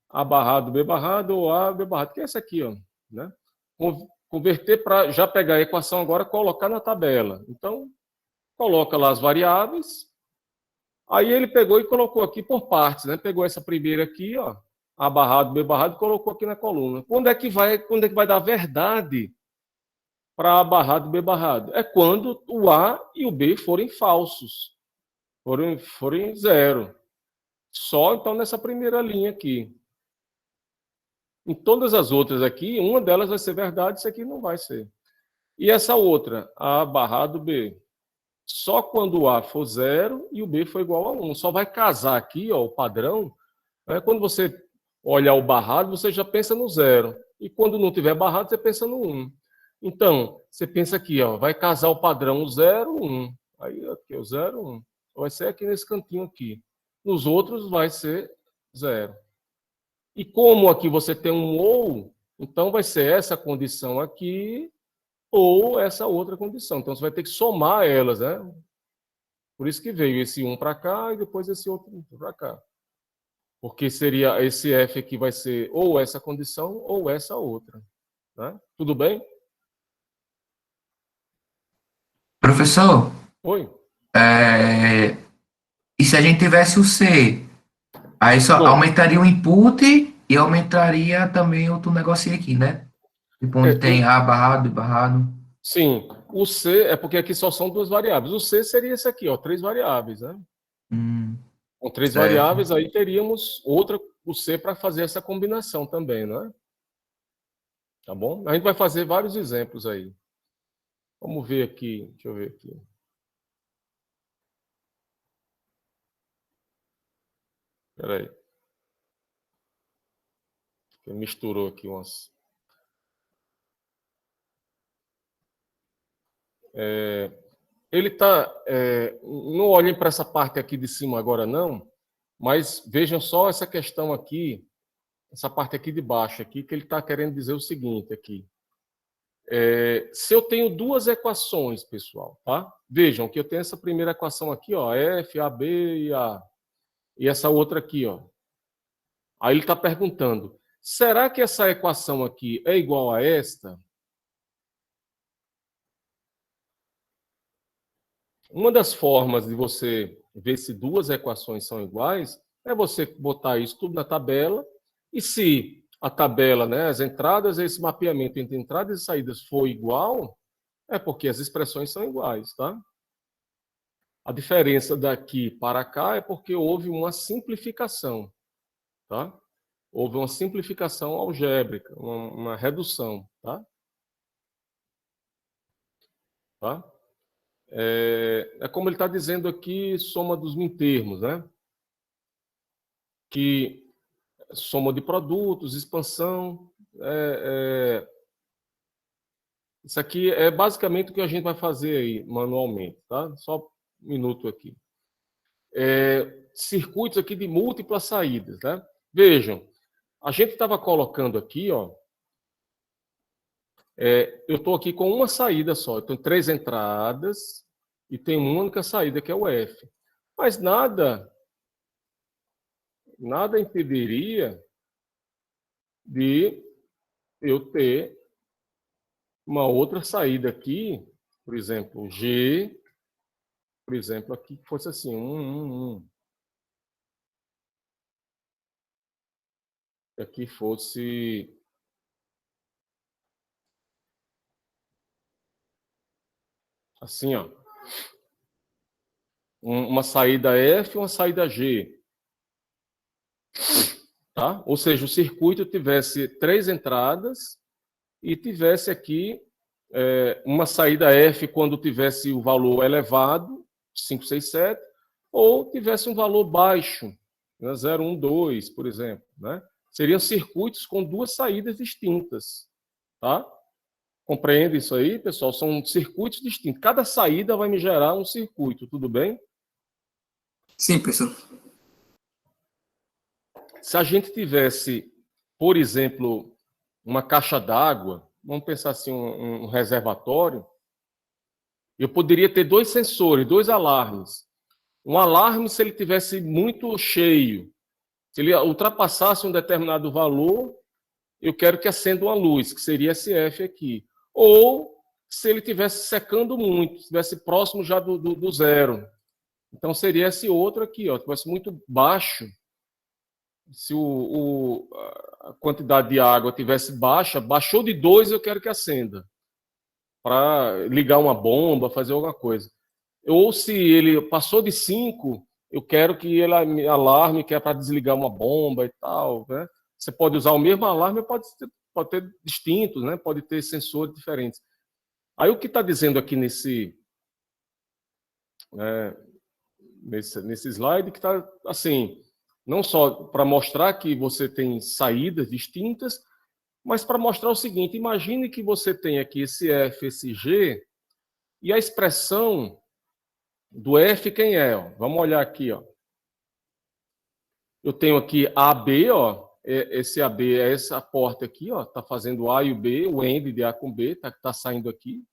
a barrado, B barrado, ou A, B barrado, que é essa aqui, ó, né? Converter para já pegar a equação agora, colocar na tabela. Então, coloca lá as variáveis. Aí ele pegou e colocou aqui por partes, né? Pegou essa primeira aqui, ó, A barrado, B barrado, e colocou aqui na coluna. Quando é que vai dar verdade para A barrado, B barrado? É quando o A e o B forem falsos, forem zero. Só então nessa primeira linha aqui. Em todas as outras aqui, uma delas vai ser verdade, isso aqui não vai ser. E essa outra, A barrado B, só quando o A for zero e o B for igual a 1. Só vai casar aqui, ó, o padrão. Né? Quando você olhar o barrado, você já pensa no zero. E quando não tiver barrado, você pensa no 1. Então, você pensa aqui, ó, vai casar o padrão 0, 1. Aí aqui, o 0, 1. Vai ser aqui nesse cantinho aqui. Nos outros vai ser 0. E como aqui você tem um ou, então vai ser essa condição aqui ou essa outra condição. Então você vai ter que somar elas, né? Por isso que veio esse um para cá e depois esse outro para cá. Porque seria esse F aqui vai ser ou essa condição ou essa outra. Né? Tudo bem? Professor, Oi? e se a gente tivesse o C? Aí só Pronto. aumentaria o input e aumentaria também outro negocinho aqui, né? Tipo, onde tem A barrado, B barrado. Sim, o C é porque aqui só são duas variáveis. O C seria esse aqui, ó, 3 variáveis, né? Com 3 Certo. variáveis, aí teríamos o C para fazer essa combinação também, não é? Tá bom? A gente vai fazer vários exemplos aí. Vamos ver aqui, deixa eu ver aqui. Espera aí. Misturou aqui umas. Ele está. Não olhem para essa parte aqui de cima agora, não, mas vejam só essa questão aqui, essa parte aqui de baixo, aqui, que ele está querendo dizer o seguinte aqui. Se eu tenho duas equações, pessoal, tá? Vejam que eu tenho essa primeira equação aqui, ó, F, AB e A. E essa outra aqui, ó. Aí ele está perguntando: será que essa equação aqui é igual a esta? Uma das formas de você ver se duas equações são iguais é você botar isso tudo na tabela e se a tabela, né, as entradas, esse mapeamento entre entradas e saídas for igual, é porque as expressões são iguais, tá? A diferença daqui para cá é porque houve uma simplificação, tá? Houve uma simplificação algébrica, uma redução, tá? Tá? É como ele está dizendo aqui, soma dos mintermos, né? Que soma de produtos, expansão. Isso aqui é basicamente o que a gente vai fazer aí manualmente, tá? Só um minuto aqui. Circuitos aqui de múltiplas saídas, né? Vejam, a gente estava colocando aqui, ó. Eu estou aqui com uma saída só. Eu tenho 3 entradas e tem uma única saída que é o F. Mas nada impediria de eu ter uma outra saída aqui, por exemplo, G, por exemplo, aqui que fosse assim, 1, 1, 1. Aqui fosse assim, ó, uma saída F e uma saída G, tá? Ou seja, o circuito tivesse 3 entradas e tivesse aqui uma saída F quando tivesse o valor elevado, 5, 6, 7, ou tivesse um valor baixo, né, 0, 1, 2, por exemplo. Né? Seriam circuitos com duas saídas distintas. Tá? Compreende isso aí, pessoal? São circuitos distintos. Cada saída vai me gerar um circuito, tudo bem? Sim, professor. Se a gente tivesse, por exemplo, uma caixa d'água, vamos pensar assim, um reservatório, eu poderia ter dois sensores, dois alarmes. Um alarme se ele tivesse muito cheio, se ele ultrapassasse um determinado valor, eu quero que acenda uma luz, que seria esse F aqui. Ou se ele estivesse secando muito, estivesse próximo já do zero. Então seria esse outro aqui, ó, estivesse muito baixo. Se a quantidade de água tivesse baixa, baixou de 2, eu quero que acenda. Para ligar uma bomba, fazer alguma coisa. Ou se ele passou de 5, eu quero que ele me alarme, que é para desligar uma bomba e tal. Né? Você pode usar o mesmo alarme, pode ter distintos, né? Pode ter sensores diferentes. Aí o que está dizendo aqui nesse slide, que está assim, não só para mostrar que você tem saídas distintas, mas para mostrar o seguinte, imagine que você tem aqui esse F, esse G, e a expressão do F quem é? Ó? Vamos olhar aqui. Ó. Eu tenho aqui AB, ó, esse AB é essa porta aqui, ó, está fazendo A e o B, o AND de A com B, tá saindo aqui,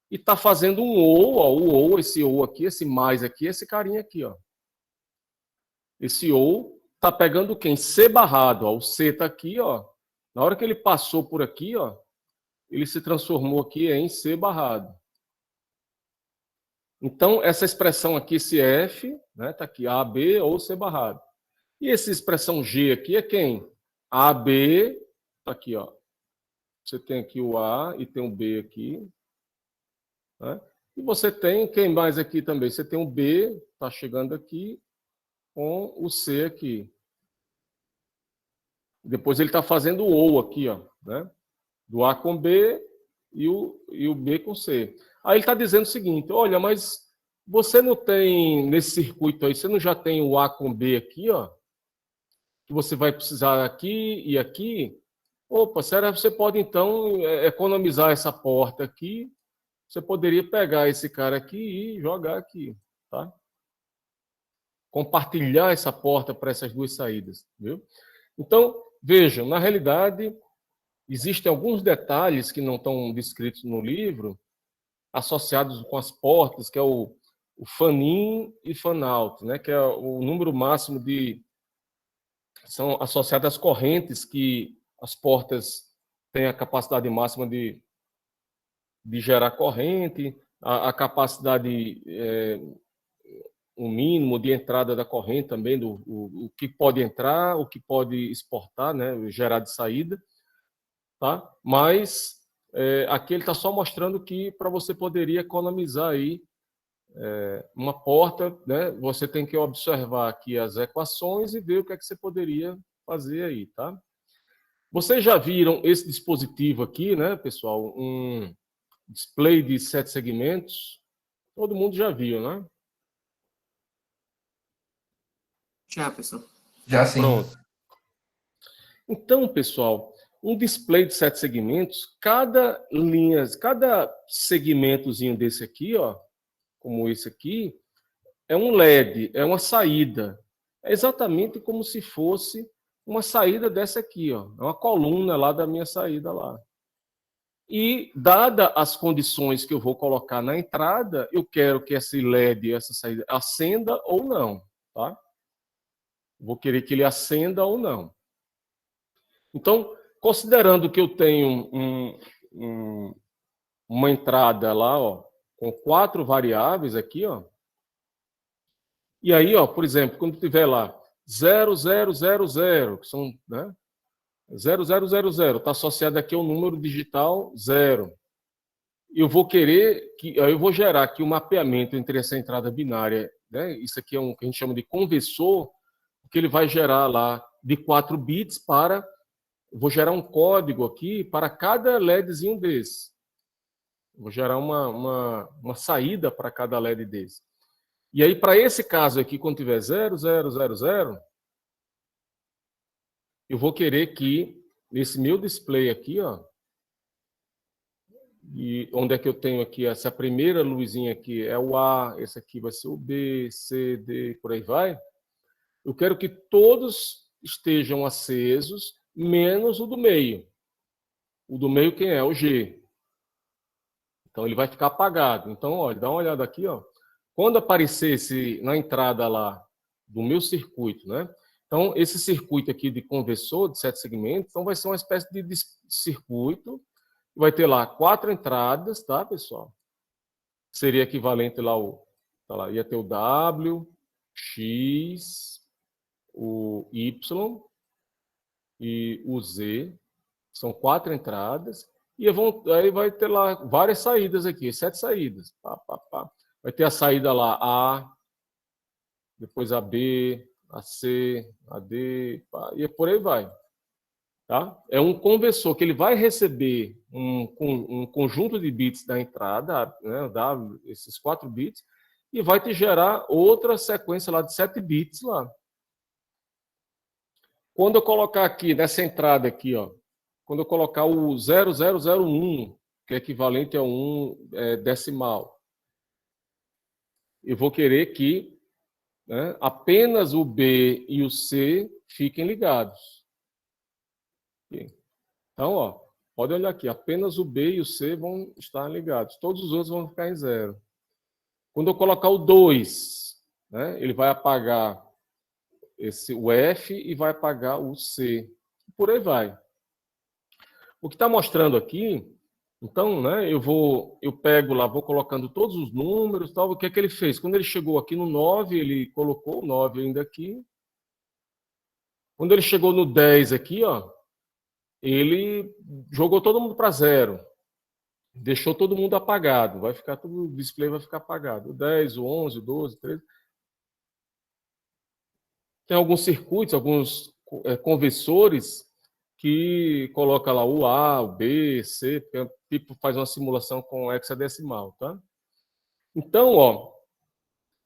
e está fazendo um OU, ó, o OU, esse OU aqui, esse mais aqui, esse carinha aqui. Ó. Esse OU está pegando quem? C barrado, ó, o C está aqui, ó. Na hora que ele passou por aqui, ó, ele se transformou aqui em C barrado. Então, essa expressão aqui, esse F, né, tá aqui, AB ou C barrado. E essa expressão G aqui é quem? AB, tá aqui, ó. Você tem aqui o A e tem o B aqui. Né? E você tem, quem mais aqui também? Você tem o B, tá chegando aqui, com o C aqui. Depois ele está fazendo o OU aqui, ó, né? Do A com B e o B com C. Aí ele está dizendo o seguinte, olha, mas você não tem, nesse circuito aí, você não já tem o A com B aqui, ó, que você vai precisar aqui e aqui? Opa, será que você pode, então, economizar essa porta aqui? Você poderia pegar esse cara aqui e jogar aqui, tá? Compartilhar essa porta para essas duas saídas, viu? Então, vejam, na realidade, existem alguns detalhes que não estão descritos no livro, associados com as portas, que é o fan-in e fan-out, né? Que é o número máximo de... São associadas às correntes que as portas têm a capacidade máxima de gerar corrente, a capacidade, o mínimo de entrada da corrente também, o que pode entrar, o que pode exportar, né? Gerar de saída. Tá? Mas aqui ele está só mostrando que para você poderia economizar aí uma porta, né? Você tem que observar aqui as equações e ver o que é que você poderia fazer aí, tá? Vocês já viram esse dispositivo aqui, né, pessoal? Um display de 7 segmentos. Todo mundo já viu, né? Já, professor. Já sim. Pronto. Então, pessoal, um display de 7 segmentos, cada segmentozinho desse aqui, ó, como esse aqui, é um LED, é uma saída. É exatamente como se fosse uma saída dessa aqui, ó. É uma coluna lá da minha saída lá. E, dada as condições que eu vou colocar na entrada, eu quero que esse LED, essa saída, acenda ou não, tá? Vou querer que ele acenda ou não. Então, considerando que eu tenho uma entrada lá, ó, com 4 variáveis aqui, ó. E aí, ó, por exemplo, quando tiver lá 0000, que são, né? 0000, está associado aqui ao número digital 0. Eu vou querer que eu vou gerar aqui um mapeamento entre essa entrada binária, né? Isso aqui é um que a gente chama de conversor, que ele vai gerar lá de 4 bits para... Vou gerar um código aqui para cada LEDzinho desse. Vou gerar uma saída para cada LED desse. E aí, para esse caso aqui, quando tiver 0, 0, 0, 0, eu vou querer que, nesse meu display aqui, ó, e onde é que eu tenho aqui, essa primeira luzinha aqui é o A, esse aqui vai ser o B, C, D, por aí vai. Eu quero que todos estejam acesos, menos o do meio. O do meio quem é? O G. Então, ele vai ficar apagado. Então, olha, dá uma olhada aqui, ó. Quando aparecer na entrada lá do meu circuito, né? Então, esse circuito aqui de conversor de 7 segmentos, então vai ser uma espécie de circuito. Vai ter lá 4 entradas, tá, pessoal? Seria equivalente lá tá lá, ia ter o W, X, o Y e o Z. São 4 entradas. E aí vai ter lá várias saídas aqui, 7 saídas. Pá, pá, pá. Vai ter a saída lá A, depois a B, a C, a D, pá, e por aí vai. Tá? É um conversor que ele vai receber um conjunto de bits da entrada, né, esses 4 bits, e vai te gerar outra sequência lá de 7 bits lá. Quando eu colocar aqui, nessa entrada aqui, ó, quando eu colocar o 0001, que é equivalente a um decimal, eu vou querer que, né, apenas o B e o C fiquem ligados. Então, ó, pode olhar aqui, apenas o B e o C vão estar ligados. Todos os outros vão ficar em 0. Quando eu colocar o 2, né, ele vai apagar o F e vai apagar o C. Por aí vai. O que está mostrando aqui, então, né, eu pego lá, vou colocando todos os números, tal. O que é que ele fez? Quando ele chegou aqui no 9, ele colocou o 9 ainda aqui. Quando ele chegou no 10 aqui, ó, ele jogou todo mundo para 0. Deixou todo mundo apagado. Vai ficar tudo, o display vai ficar apagado. O 10, o 11, o 12, o 13. Tem alguns circuitos, alguns conversores que coloca lá o A, o B, C, tipo faz uma simulação com hexadecimal, tá? Então, ó,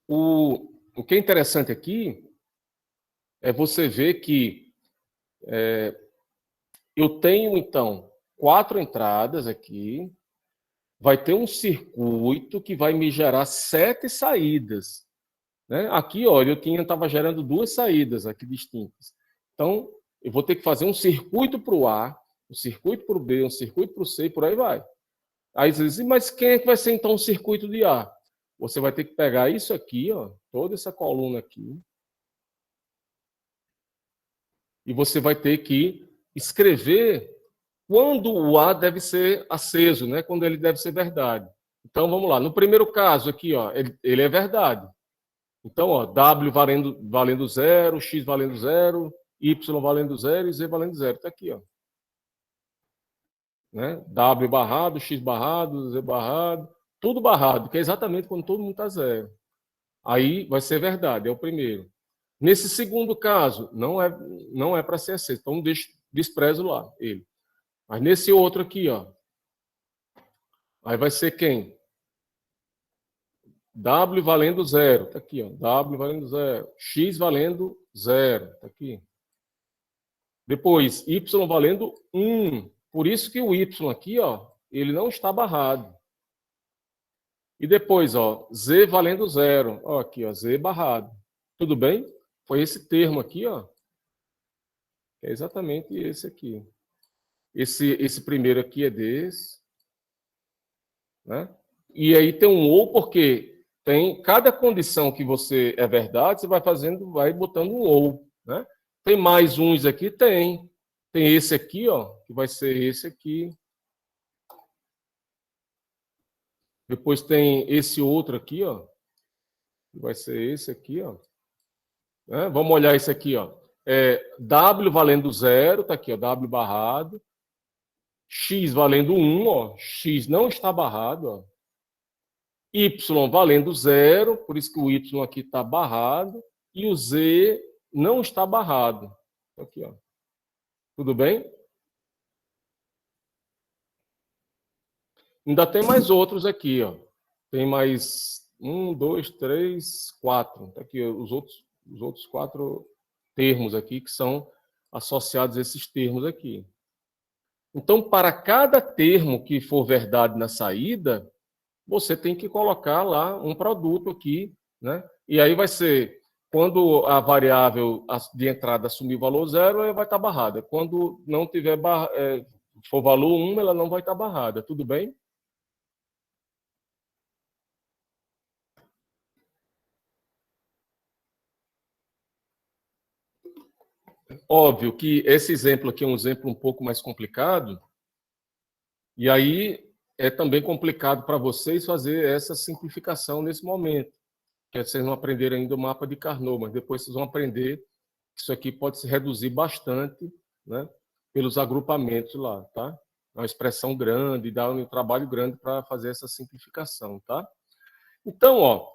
o que é interessante aqui é você ver que eu tenho, então, 4 entradas aqui, vai ter um circuito que vai me gerar 7 saídas. Né? Aqui, olha, eu estava gerando 2 saídas aqui distintas. Então, eu vou ter que fazer um circuito para o A, um circuito para o B, um circuito para o C, e por aí vai. Aí você diz, mas quem é que vai ser, então, o circuito de A? Você vai ter que pegar isso aqui, ó, toda essa coluna aqui, e você vai ter que escrever quando o A deve ser aceso, né? Quando ele deve ser verdade. Então, vamos lá. No primeiro caso aqui, ó, ele é verdade. Então, ó, W valendo 0, X valendo 0, Y valendo 0 e Z valendo 0. Está aqui, ó. Né? W barrado, X barrado, Z barrado, tudo barrado, que é exatamente quando todo mundo está 0. Aí vai ser verdade, é o primeiro. Nesse segundo caso, não é para ser aceso, então desprezo lá ele. Mas nesse outro aqui, ó, aí vai ser quem? W valendo 0, está aqui, ó. W valendo 0. X valendo 0, está aqui. Depois, Y valendo 1. Por isso que o Y aqui, ó, ele não está barrado. E depois, ó, Z valendo 0. Ó, aqui, ó, Z barrado. Tudo bem? Foi esse termo aqui, ó. É exatamente esse aqui. Esse primeiro aqui é desse. Né? E aí tem um ou porque tem cada condição que você é verdade, você vai botando um ou, né? Tem mais uns aqui? Tem. Tem esse aqui, ó, que vai ser esse aqui. Depois tem esse outro aqui, ó, que vai ser esse aqui, ó. Né? Vamos olhar esse aqui, ó. W valendo 0, tá aqui, ó, W barrado. X valendo 1, ó. X não está barrado, ó. Y valendo 0, por isso que o Y aqui está barrado, e o Z não está barrado. Aqui, ó. Tudo bem? Ainda tem mais outros aqui, ó. Tem mais 1, 2, 3, 4. Tá aqui os outros 4 termos aqui que são associados a esses termos aqui. Então, para cada termo que for verdade na saída, você tem que colocar lá um produto aqui, né? E aí vai ser, quando a variável de entrada assumir o valor 0, ela vai estar barrada. Quando não tiver for valor 1, ela não vai estar barrada. Tudo bem? Óbvio que esse exemplo aqui é um exemplo um pouco mais complicado, e aí é também complicado para vocês fazer essa simplificação nesse momento, que vocês não aprenderam ainda o mapa de Carnot, mas depois vocês vão aprender que isso aqui pode se reduzir bastante, né, pelos agrupamentos lá, tá? É uma expressão grande, dá um trabalho grande para fazer essa simplificação, tá? Então, ó,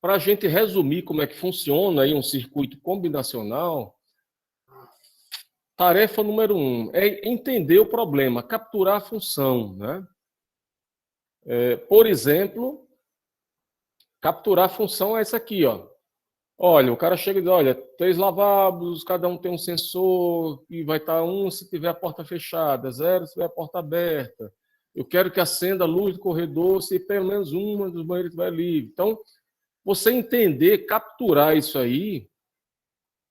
para a gente resumir como é que funciona aí um circuito combinacional, tarefa número 1 é entender o problema, capturar a função, né? Por exemplo, capturar a função é essa aqui, ó. Olha, o cara chega e diz, olha, 3 lavabos, cada um tem um sensor, e vai estar 1 se tiver a porta fechada, 0 se tiver a porta aberta. Eu quero que acenda a luz do corredor se pelo menos uma dos banheiros estiver livre. Então, você entender, capturar isso aí,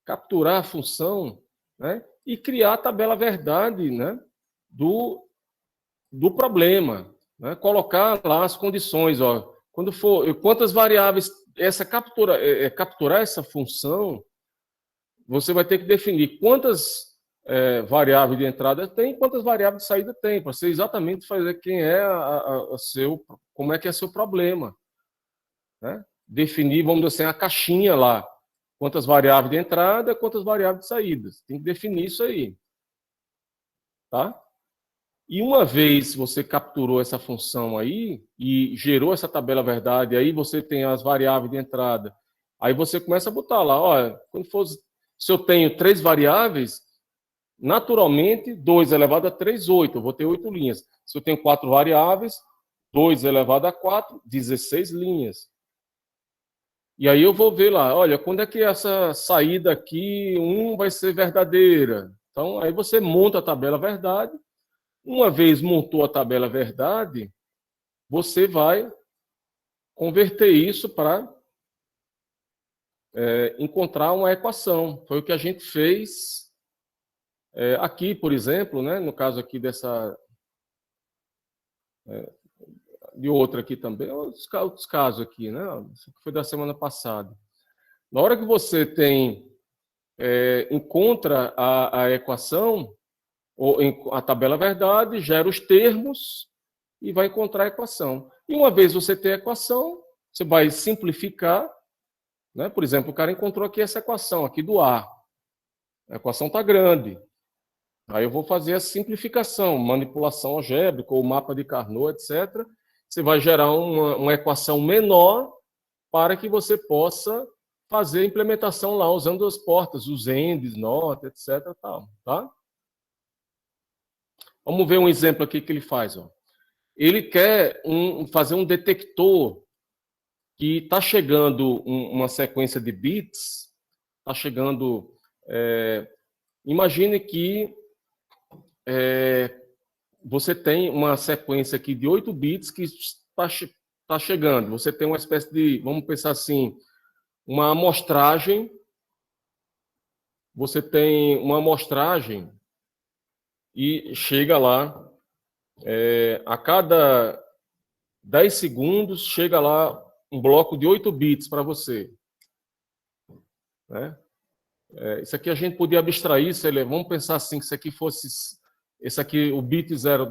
capturar a função, né? E criar a tabela verdade, né, do problema, né? Colocar lá as condições, ó, quando for, quantas variáveis capturar essa função, você vai ter que definir quantas variáveis de entrada tem, quantas variáveis de saída tem, para você exatamente fazer como é que é seu problema, né? Definir, vamos dizer assim, a caixinha lá. Quantas variáveis de entrada, quantas variáveis de saída. Tem que definir isso aí. Tá? E uma vez você capturou essa função aí e gerou essa tabela verdade, aí você tem as variáveis de entrada. Aí você começa a botar lá, olha, se eu tenho 3 variáveis, naturalmente 2 elevado a 3, 8. Eu vou ter 8 linhas. Se eu tenho 4 variáveis, 2 elevado a 4, 16 linhas. E aí eu vou ver lá, olha, quando é que essa saída aqui, 1 vai ser verdadeira? Então, aí você monta a tabela verdade. Uma vez montou a tabela verdade, você vai converter isso para encontrar uma equação. Foi o que a gente fez aqui, por exemplo, né, no caso aqui de outra aqui também, outros casos aqui, né? Isso foi da semana passada. Na hora que você encontra a equação, ou a tabela verdade, gera os termos e vai encontrar a equação. E uma vez você tem a equação, você vai simplificar, né? Por exemplo, o cara encontrou aqui essa equação aqui do A. A equação está grande. Aí eu vou fazer a simplificação, manipulação algébrica, ou mapa de Carnot, etc. Você vai gerar uma equação menor para que você possa fazer a implementação lá, usando as portas, os ends, not, etc. Tal, tá? Vamos ver um exemplo aqui que ele faz. Ó. Ele quer fazer um detector que está chegando uma sequência de bits, está chegando... imagine que você tem uma sequência aqui de 8 bits que está chegando. Você tem uma espécie de, vamos pensar assim, uma amostragem. Você tem uma amostragem e chega lá, a cada 10 segundos, chega lá um bloco de 8 bits para você. Né? Isso aqui a gente podia abstrair, vamos pensar assim, que isso aqui fosse... Esse aqui, o bit 0,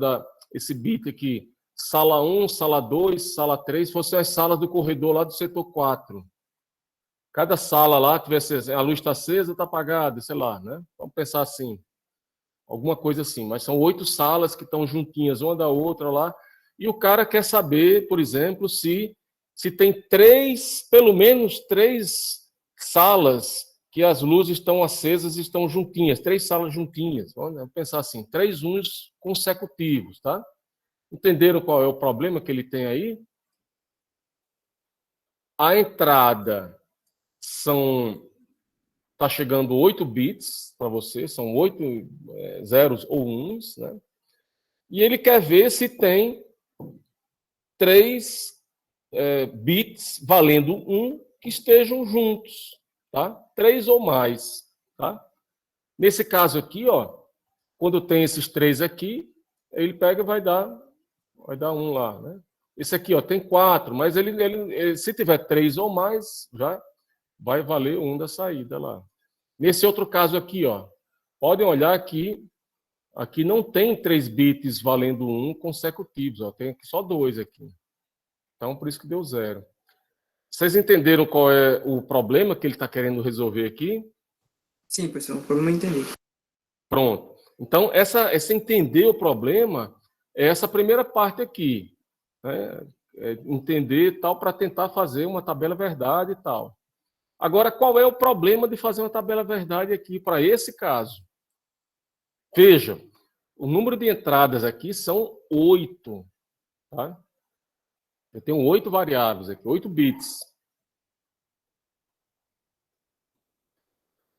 esse bit aqui, sala 1, sala 2, sala 3, fossem as salas do corredor lá do setor 4. Cada sala lá, tivesse, a luz está acesa, está apagada, sei lá, né? Vamos pensar assim, alguma coisa assim. Mas são 8 salas que estão juntinhas, uma da outra lá, e o cara quer saber, por exemplo, se tem pelo menos 3 salas que as luzes estão acesas e estão juntinhas, 3 salas juntinhas. Vamos pensar assim, 3 uns consecutivos, tá? Entenderam qual é o problema que ele tem aí? A entrada está chegando 8 bits para você, são 8 zeros ou uns, né? E ele quer ver se tem 3 bits valendo 1 que estejam juntos, tá? 3 ou mais, tá? Nesse caso aqui, ó, quando tem esses 3 aqui, ele pega e vai dar 1 lá, né? Esse aqui, ó, tem 4, mas ele se tiver 3 ou mais, já vai valer 1 da saída lá. Nesse outro caso aqui, ó, podem olhar que aqui não tem 3 bits valendo 1 consecutivos, ó, tem só 2 aqui. Então, por isso que deu 0. Vocês entenderam qual é o problema que ele está querendo resolver aqui? Sim, pessoal, o problema eu entendi. Pronto. Então, esse entender o problema é essa primeira parte aqui, né? Entender tal para tentar fazer uma tabela verdade e tal. Agora, qual é o problema de fazer uma tabela verdade aqui para esse caso? Veja, o número de entradas aqui são 8. Tá? Eu tenho 8 variáveis aqui, 8 bits.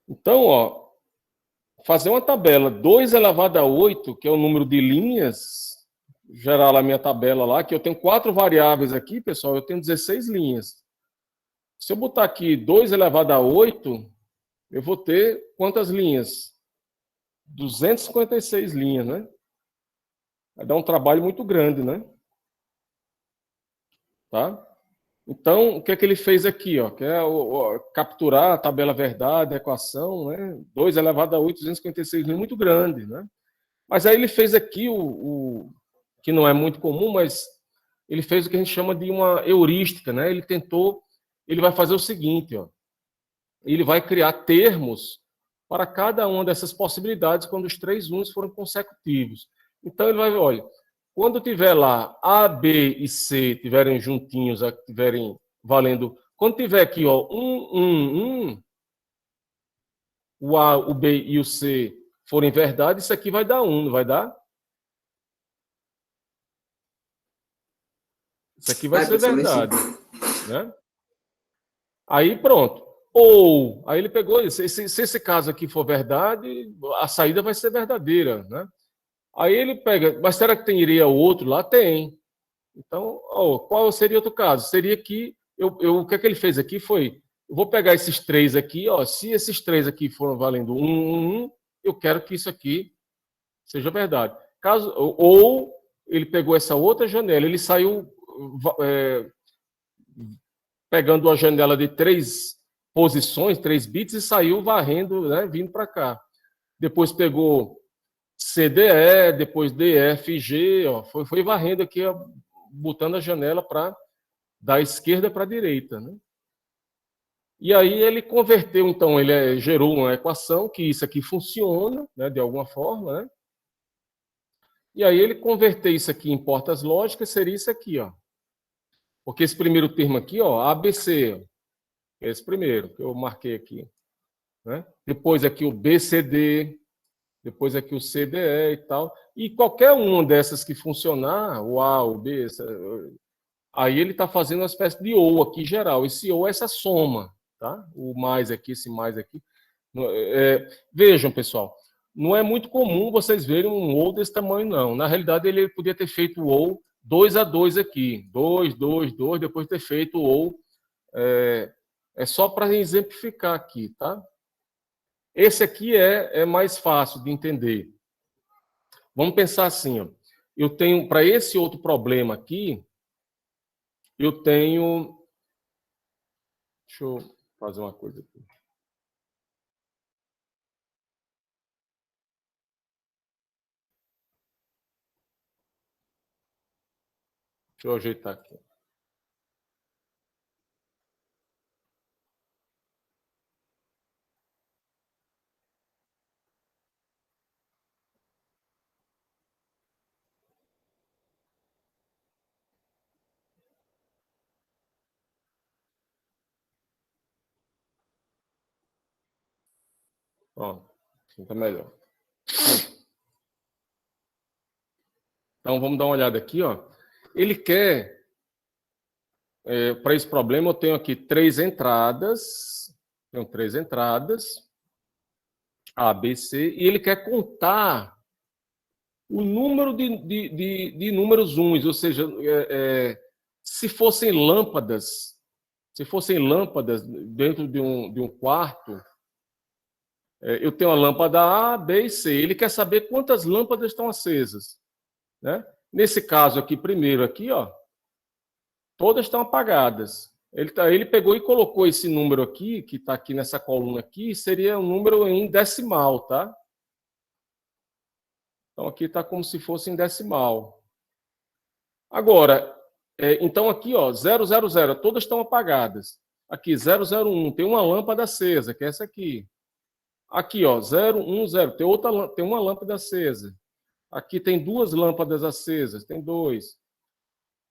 Então, ó, fazer uma tabela 2 elevado a 8, que é o número de linhas, gerar lá a minha tabela lá, que eu tenho 4 variáveis aqui, pessoal, eu tenho 16 linhas. Se eu botar aqui 2 elevado a 8, eu vou ter quantas linhas? 256 linhas, né? Vai dar um trabalho muito grande, né? Tá? Então, o que é que ele fez aqui? Ó? Quer capturar a tabela verdade, a equação, né? 2 elevado a 8, 256 linhas, muito grande, né? Mas aí ele fez aqui que não é muito comum, mas ele fez o que a gente chama de uma heurística, né? Ele vai fazer o seguinte, ó. Ele vai criar termos para cada uma dessas possibilidades quando os 3 uns forem consecutivos. Então ele vai ver, olha, quando tiver lá A, B e C tiverem juntinhos, tiverem valendo, quando tiver aqui, ó, 1, o A, o B e o C forem verdade, isso aqui vai dar 1, não vai dar? Isso aqui vai ser pessoal, verdade, né? Aí pronto. Ou, aí ele pegou isso. Se esse caso aqui for verdade, a saída vai ser verdadeira, né? Aí ele pega, mas será que teria outro lá? Tem. Então, qual seria outro caso? Seria que o que é que ele fez aqui foi, eu vou pegar esses 3 aqui, ó, se esses 3 aqui foram valendo 1, eu quero que isso aqui seja verdade. Ou ele pegou essa outra janela, ele saiu pegando a janela de 3 posições, 3 bits, e saiu varrendo, né, vindo para cá. Depois pegou CDE, depois DF, G, ó, foi varrendo aqui, ó, botando a janela para da esquerda para a direita, né? E aí ele converteu, então, ele gerou uma equação que isso aqui funciona, né, de alguma forma, né? E aí ele converter isso aqui em portas lógicas seria isso aqui, ó. Porque esse primeiro termo aqui, ó, ABC, ó, esse primeiro que eu marquei aqui, né? Depois aqui o BCD, depois aqui o CDE e tal. E qualquer uma dessas que funcionar, o A, o B, aí ele está fazendo uma espécie de ou aqui geral. Esse ou é essa soma, tá? O mais aqui, esse mais aqui. Vejam, pessoal, não é muito comum vocês verem um ou desse tamanho, não. Na realidade, ele podia ter feito o ou 2 a 2 aqui. 2, 2, 2, depois ter feito o ou. É só para exemplificar aqui, tá? Esse aqui é mais fácil de entender. Vamos pensar assim, ó. Eu tenho, para esse outro problema aqui, eu tenho... Deixa eu fazer uma coisa aqui. Deixa eu ajeitar aqui. Pronto, assim tá melhor. Então, vamos dar uma olhada aqui, ó. Ele quer, para esse problema, eu tenho aqui 3 entradas, tenho 3 entradas, A, B, C, e ele quer contar o número de números uns, ou seja, se fossem lâmpadas dentro de um quarto, eu tenho a lâmpada A, B e C. Ele quer saber quantas lâmpadas estão acesas, né? Nesse caso aqui, primeiro aqui, ó, todas estão apagadas. Ele pegou e colocou esse número aqui, que está aqui nessa coluna aqui, seria um número em decimal, tá? Então aqui está como se fosse em decimal. Agora, então aqui, ó, 000, todas estão apagadas. Aqui, 001, tem uma lâmpada acesa, que é essa aqui. Aqui, ó, 010, tem uma lâmpada acesa. Aqui tem 2 lâmpadas acesas, tem 2.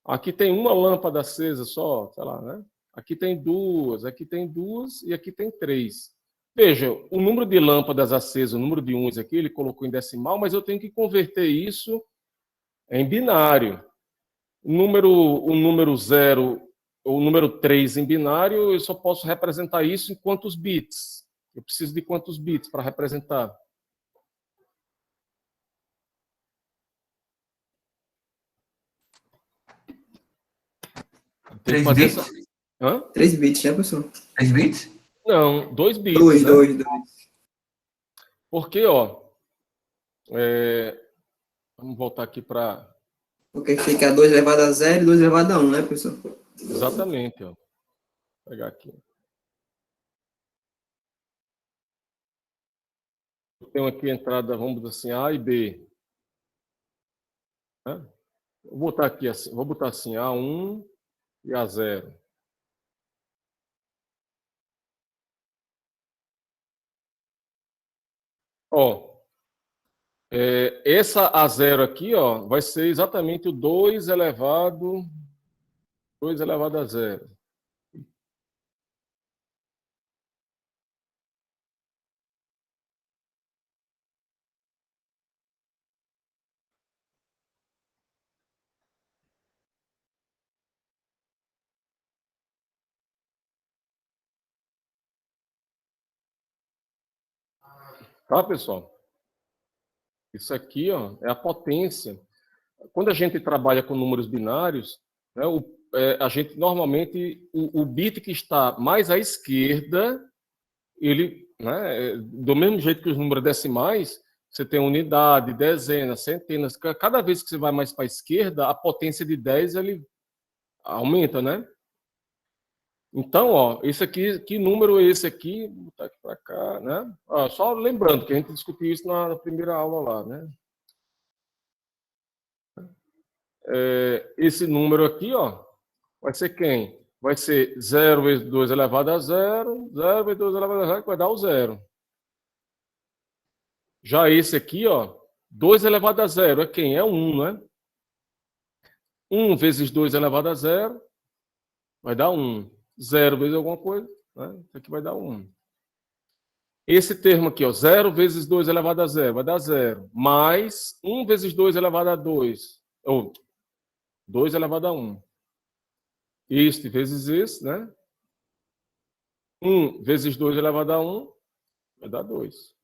Aqui tem uma lâmpada acesa só, sei lá, né? Aqui tem 2 e aqui tem 3. Veja, o número de lâmpadas acesas, o número de uns aqui, ele colocou em decimal, mas eu tenho que converter isso em binário. O número 0, ou o número 3 em binário, eu só posso representar isso em quantos bits? Eu preciso de quantos bits para representar? Tem que 3 fazer bits? essa... Hã? 3 bits, né, professor? 3 bits? Não, 2 bits, 2, né? 2, 2. Porque, ó, vamos voltar aqui para... Porque fica 2 elevado a 0 e 2 elevado a 1, né, professor? Exatamente, ó. Vou pegar aqui. Eu tenho aqui a entrada, vamos dizer assim, A e B. Né? Vou botar aqui assim, vou botar assim, A1 e A0. Ó, essa A0 aqui, ó, vai ser exatamente o 2 elevado a 0. Tá, pessoal? Isso aqui, ó, é a potência. Quando a gente trabalha com números binários, né, a gente normalmente, o bit que está mais à esquerda, ele, né, do mesmo jeito que os números decimais, você tem unidade, dezenas, centenas. Cada vez que você vai mais para a esquerda, a potência de 10 ele aumenta, né? Então, ó, esse aqui, que número é esse aqui? Vou botar aqui para cá, né? Ó, só lembrando que a gente discutiu isso na primeira aula lá, né? Esse número aqui, ó, vai ser quem? Vai ser 0 vezes 2 elevado a 0, 0 vezes 2 elevado a 0, que vai dar o 0. Já esse aqui, ó, 2 elevado a 0 é quem? É 1, né? 1 vezes 2 elevado a 0 vai dar 1. 0 vezes alguma coisa, né? Isso aqui vai dar 1. Esse termo aqui, ó, 0 vezes 2 elevado a 0 vai dar 0. Mais 1 vezes 2 elevado a 2, ou 2 elevado a 1. Este vezes esse, né? 1 vezes 2 elevado a 1 vai dar 2.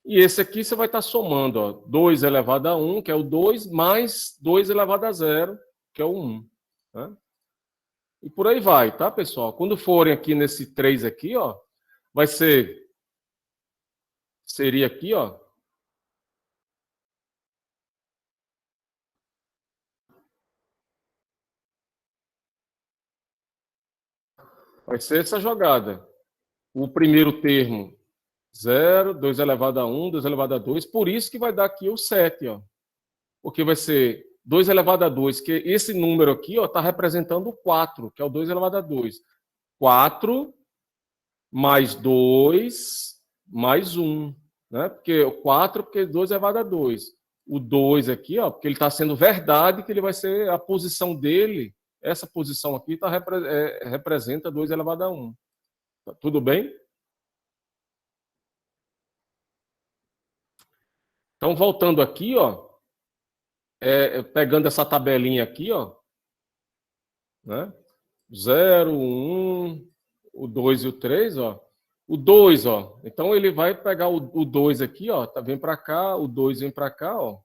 E esse aqui você vai estar somando, ó, 2 elevado a 1, que é o 2, mais 2 elevado a 0, que é o 1. Né? E por aí vai, tá, pessoal? Quando forem aqui nesse 3 aqui, ó, seria aqui, ó, vai ser essa jogada. O primeiro termo, 0, 2 elevado a 1, 2 elevado a 2, por isso que vai dar aqui o 7, ó. Porque vai ser 2 elevado a 2, que esse número aqui está representando o 4, que é o 2 elevado a 2. 4 mais 2 mais 1. Né? Porque o 4, porque 2 elevado a 2. O 2 aqui, ó, porque ele está sendo verdade, que ele vai ser a posição dele. Essa posição aqui representa 2 elevado a 1. Tá, tudo bem? Então, voltando aqui, ó, pegando essa tabelinha aqui, ó, né? 0, 1, o 2 e o 3, ó. O 2, ó. Então ele vai pegar o 2 aqui, ó, vem para cá, o 2 vem para cá, ó.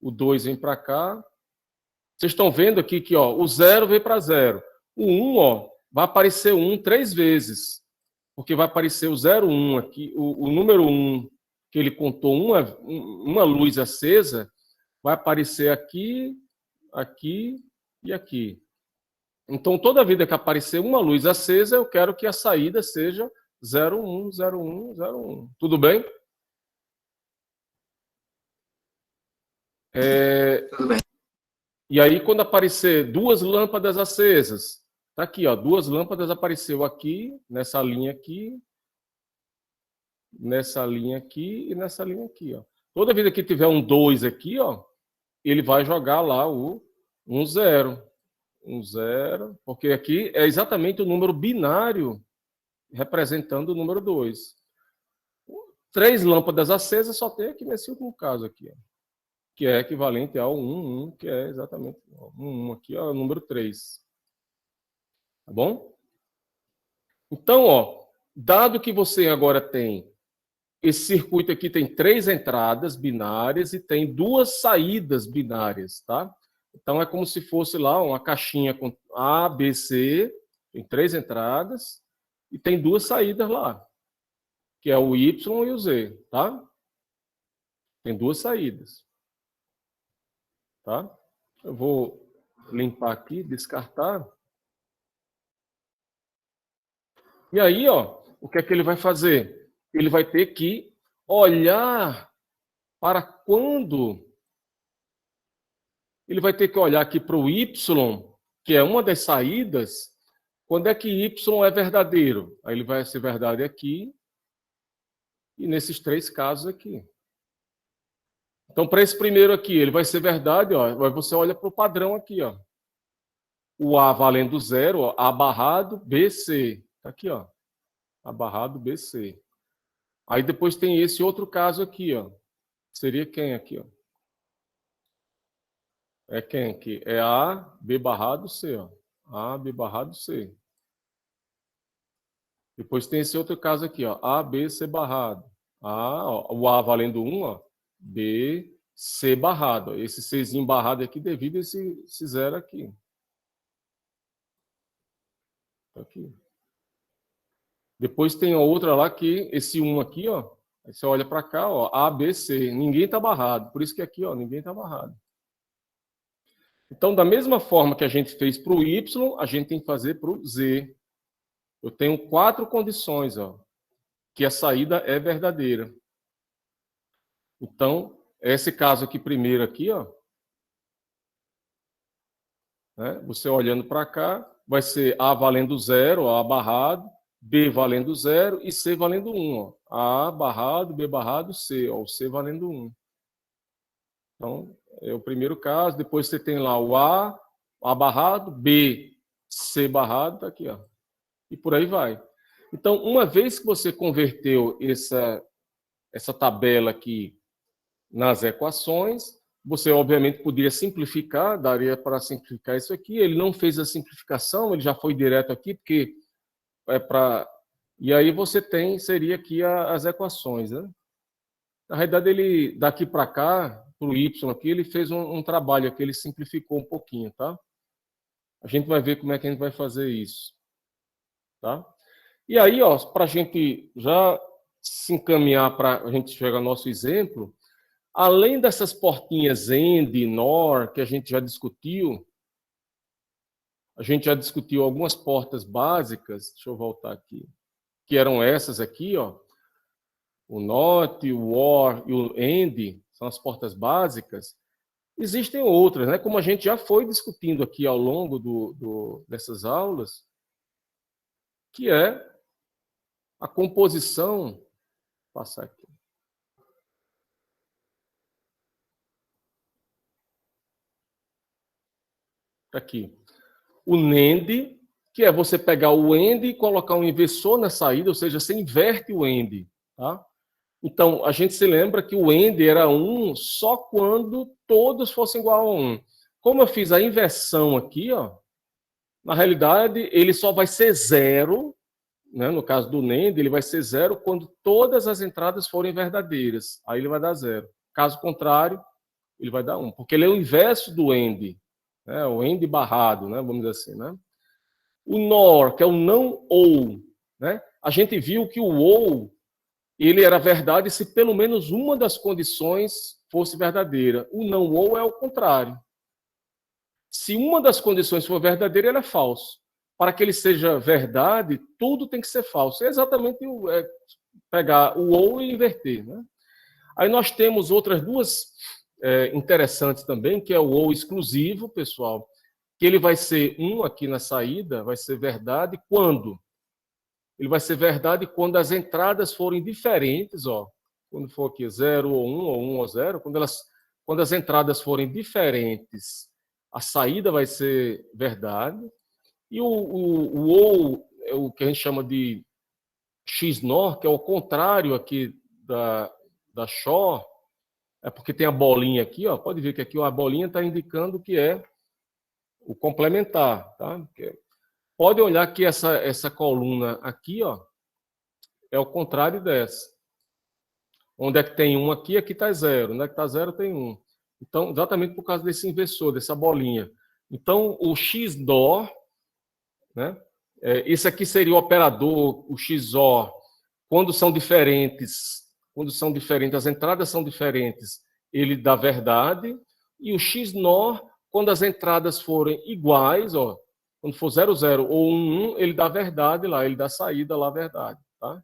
O 2 vem para cá. Vocês estão vendo aqui que, ó, o 0 vem para 0. O 1, ó, vai aparecer 1 3 vezes. Porque vai aparecer o 0, 1 aqui, o número 1, que ele contou uma luz acesa, vai aparecer aqui, aqui e aqui. Então, toda vida que aparecer uma luz acesa, eu quero que a saída seja 0, 1, 0, 1, 0, 1. Tudo bem? Tudo bem. E aí, quando aparecer duas lâmpadas acesas, tá aqui, ó, duas lâmpadas apareceu aqui, nessa linha aqui e nessa linha aqui, ó. Toda vida que tiver um 2 aqui, ó, ele vai jogar lá um 0. Um 0, porque aqui é exatamente o número binário representando o número 2. 3 lâmpadas acesas só tem aqui nesse último caso aqui, ó, que é equivalente ao 1, 1, que é exatamente 1 aqui, ó, o número 3. Tá bom? Então, ó, dado que você agora tem esse circuito aqui, tem 3 entradas binárias e tem 2 saídas binárias, tá? Então é como se fosse lá uma caixinha com A, B, C, tem 3 entradas e tem 2 saídas lá, que é o Y e o Z, tá? Tem 2 saídas. Tá? Eu vou limpar aqui, descartar. E aí, ó, o que é que ele vai fazer? Ele vai ter que olhar para quando... Ele vai ter que olhar aqui para o Y, que é uma das saídas, quando é que Y é verdadeiro. Aí ele vai ser verdade aqui e nesses 3 casos aqui. Então, para esse primeiro aqui, ele vai ser verdade, ó. Aí você olha para o padrão aqui, ó. O A valendo 0, ó, A barrado, BC. Tá aqui, ó. A barrado, BC. Aí depois tem esse outro caso aqui, ó. Seria quem aqui, ó? É quem aqui? É A, B barrado, C, ó. A, B barrado, C. Depois tem esse outro caso aqui, ó. A, B, C barrado. Ó, o A valendo 1, ó. B, C barrado. Esse Czinho barrado aqui devido a esse 0 aqui. Tá aqui. Depois tem a outra lá que esse 1 aqui, ó. Aí você olha para cá, ó. A, B, C. Ninguém está barrado. Por isso que aqui, ó, ninguém está barrado. Então, da mesma forma que a gente fez para o Y, a gente tem que fazer para o Z. Eu tenho 4 condições, ó, que a saída é verdadeira. Então, esse caso aqui primeiro aqui, ó, né, você olhando para cá, vai ser A valendo 0, A barrado, B valendo 0 e C valendo 1. Ó. A barrado, B barrado, C. Ó, o C valendo 1. Então, é o primeiro caso. Depois você tem lá o A barrado, B, C barrado, tá aqui, ó. E por aí vai. Então, uma vez que você converteu essa tabela aqui nas equações, você obviamente poderia simplificar, daria para simplificar isso aqui. Ele não fez a simplificação, ele já foi direto aqui, porque é para... E aí você tem, seria aqui as equações, né? Na realidade, ele, daqui para cá, para o Y aqui, ele fez um trabalho aqui, ele simplificou um pouquinho, tá? A gente vai ver como é que a gente vai fazer isso. Tá? E aí, ó, para a gente já se encaminhar para a gente chegar ao nosso exemplo, além dessas portinhas AND, NOR, que a gente já discutiu algumas portas básicas, deixa eu voltar aqui, que eram essas aqui, ó, o NOT, o OR e o AND, são as portas básicas. Existem outras, né? Como a gente já foi discutindo aqui ao longo dessas aulas, que é a composição. Vou passar aqui. Aqui. O NAND, que é você pegar o AND e colocar um inversor na saída, ou seja, você inverte o AND. Tá? Então, a gente se lembra que o end era 1 só quando todos fossem igual a 1. Como eu fiz a inversão aqui, ó, na realidade, ele só vai ser 0, né? No caso do NAND, ele vai ser 0 quando todas as entradas forem verdadeiras. Aí ele vai dar 0. Caso contrário, ele vai dar 1. Porque ele é o inverso do AND, né? O AND barrado, né? Vamos dizer assim, né? O NOR, que é o não ou, né? A gente viu que o ou ele era verdade se pelo menos uma das condições fosse verdadeira. O não ou é o contrário. Se uma das condições for verdadeira, ele é falso. Para que ele seja verdade, tudo tem que ser falso. É exatamente pegar o ou e inverter, né? Aí nós temos outras duas interessantes também, que é o ou exclusivo, pessoal, que ele vai ser 1 aqui na saída, vai ser verdade quando? Ele vai ser verdade quando as entradas forem diferentes, ó. Quando for aqui 0 ou 1, ou 1 ou 0, quando as entradas forem diferentes, a saída vai ser verdade. E o ou é o que a gente chama de XNOR, que é o contrário aqui da XOR, é porque tem a bolinha aqui, ó. Pode ver que aqui a bolinha está indicando que é o complementar, tá? Pode olhar que essa coluna aqui, ó, é o contrário dessa. Onde é que tem 1 aqui, aqui está 0. Onde é que está 0, tem 1. Então, exatamente por causa desse inversor, dessa bolinha. Então, o XDOR, né? Esse aqui seria o operador, o XOR, quando são diferentes, as entradas são diferentes, ele dá verdade. E o XNOR, quando as entradas forem iguais, ó, quando for 0, 0 ou 1, 1, ele dá verdade lá, ele dá saída lá, verdade, tá?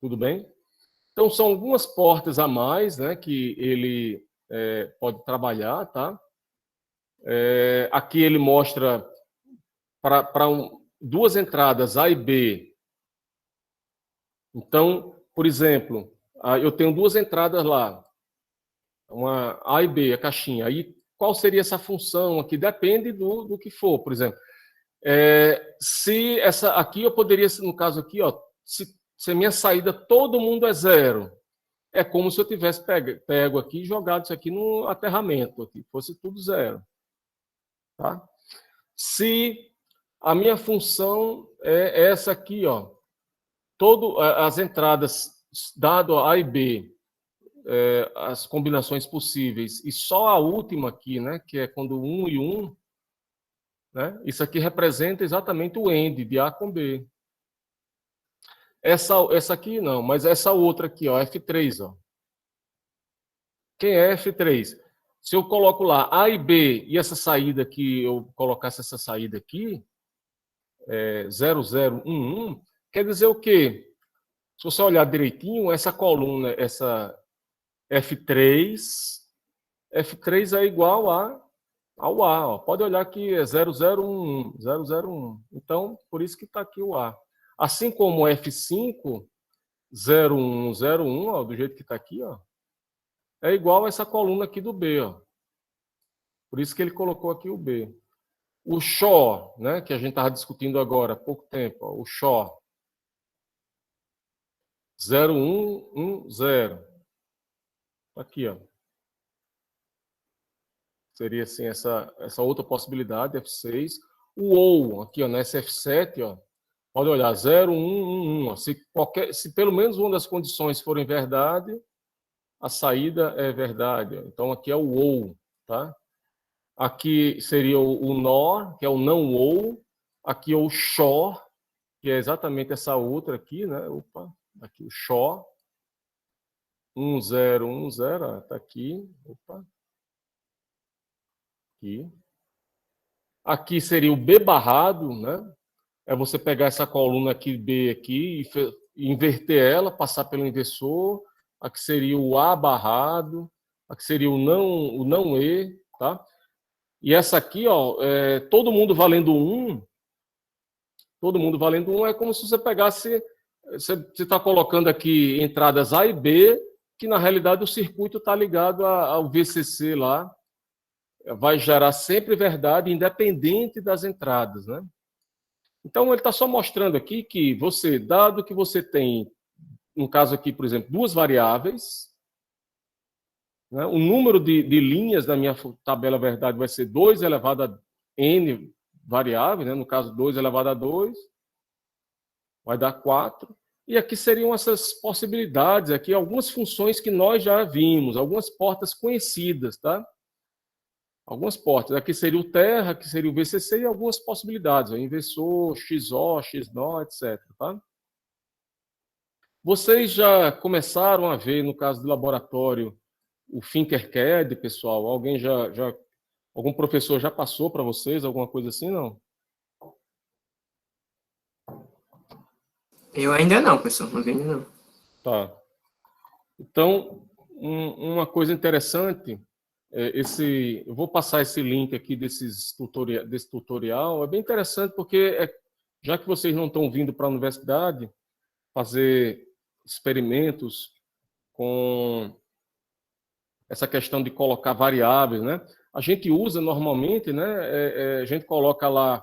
Tudo bem? Então, são algumas portas a mais, né, que ele pode trabalhar, tá? Aqui ele mostra para duas entradas, A e B. Então, por exemplo, eu tenho duas entradas lá, uma A e B, a caixinha. Aí, qual seria essa função aqui? Depende do que for, por exemplo. Se essa aqui eu poderia, no caso aqui, ó, se a minha saída todo mundo é 0, é como se eu tivesse pego aqui e jogado isso aqui no aterramento, aqui, fosse tudo 0. Tá? Se a minha função é essa aqui, ó, as entradas, dado A e B, as combinações possíveis, e só a última aqui, né, que é quando 1 e 1, né, isso aqui representa exatamente o AND, de A com B. Essa aqui não, mas essa outra aqui, ó, F3, ó. Quem é F3? Se eu coloco lá A e B, e essa saída aqui, eu colocasse essa saída aqui, 0, 0, 1, 1, quer dizer o quê? Se você olhar direitinho, essa coluna, essa F3 é igual ao A. Ó. Pode olhar que é 0011, 001. Então, por isso que está aqui o A. Assim como F5, 0101, ó, do jeito que está aqui, ó, é igual a essa coluna aqui do B. Ó. Por isso que ele colocou aqui o B. O XOR, né, que a gente estava discutindo agora há pouco tempo, ó, o XOR, 0110. Aqui, ó. Seria assim essa outra possibilidade, F6. O OU, aqui, ó, nessa F7, ó, pode olhar, 0111. Ó. Se pelo menos uma das condições forem verdade, a saída é verdade. Ó. Então, aqui é o OU, tá? Aqui seria o NOR, que é o não OU. Aqui é o XOR, que é exatamente essa outra aqui, né? Opa, aqui o XOR. 1010, está aqui. Opa. Aqui. Aqui seria o B barrado, né? É você pegar essa coluna aqui, B aqui, e inverter ela, passar pelo inversor. Aqui seria o A barrado. Aqui seria o não E, tá? E essa aqui, ó, todo mundo valendo 1. Todo mundo valendo 1 é como se você pegasse... Você está colocando aqui entradas A e B, que na realidade o circuito está ligado ao VCC lá, vai gerar sempre verdade, independente das entradas, né? Então ele está só mostrando aqui que você, dado que você tem no caso aqui, por exemplo, duas variáveis, né? O número de linhas da minha tabela verdade vai ser 2 elevado a n variáveis, né? No caso, 2 elevado a 2, vai dar 4. E aqui seriam essas possibilidades, aqui algumas funções que nós já vimos, algumas portas conhecidas, tá? Algumas portas. Aqui seria o terra, aqui seria o VCC e algumas possibilidades, o inversor, XO, XNO, etc. Tá? Vocês já começaram a ver, no caso do laboratório, o Tinkercad, pessoal? Algum professor já passou para vocês, alguma coisa assim, não? Eu ainda não, pessoal. Não vi ainda não. Tá. Então, uma coisa interessante, eu vou passar esse link aqui desse tutorial, é bem interessante porque, já que vocês não estão vindo para a universidade fazer experimentos com essa questão de colocar variáveis, né? A gente usa normalmente, né? A gente coloca lá,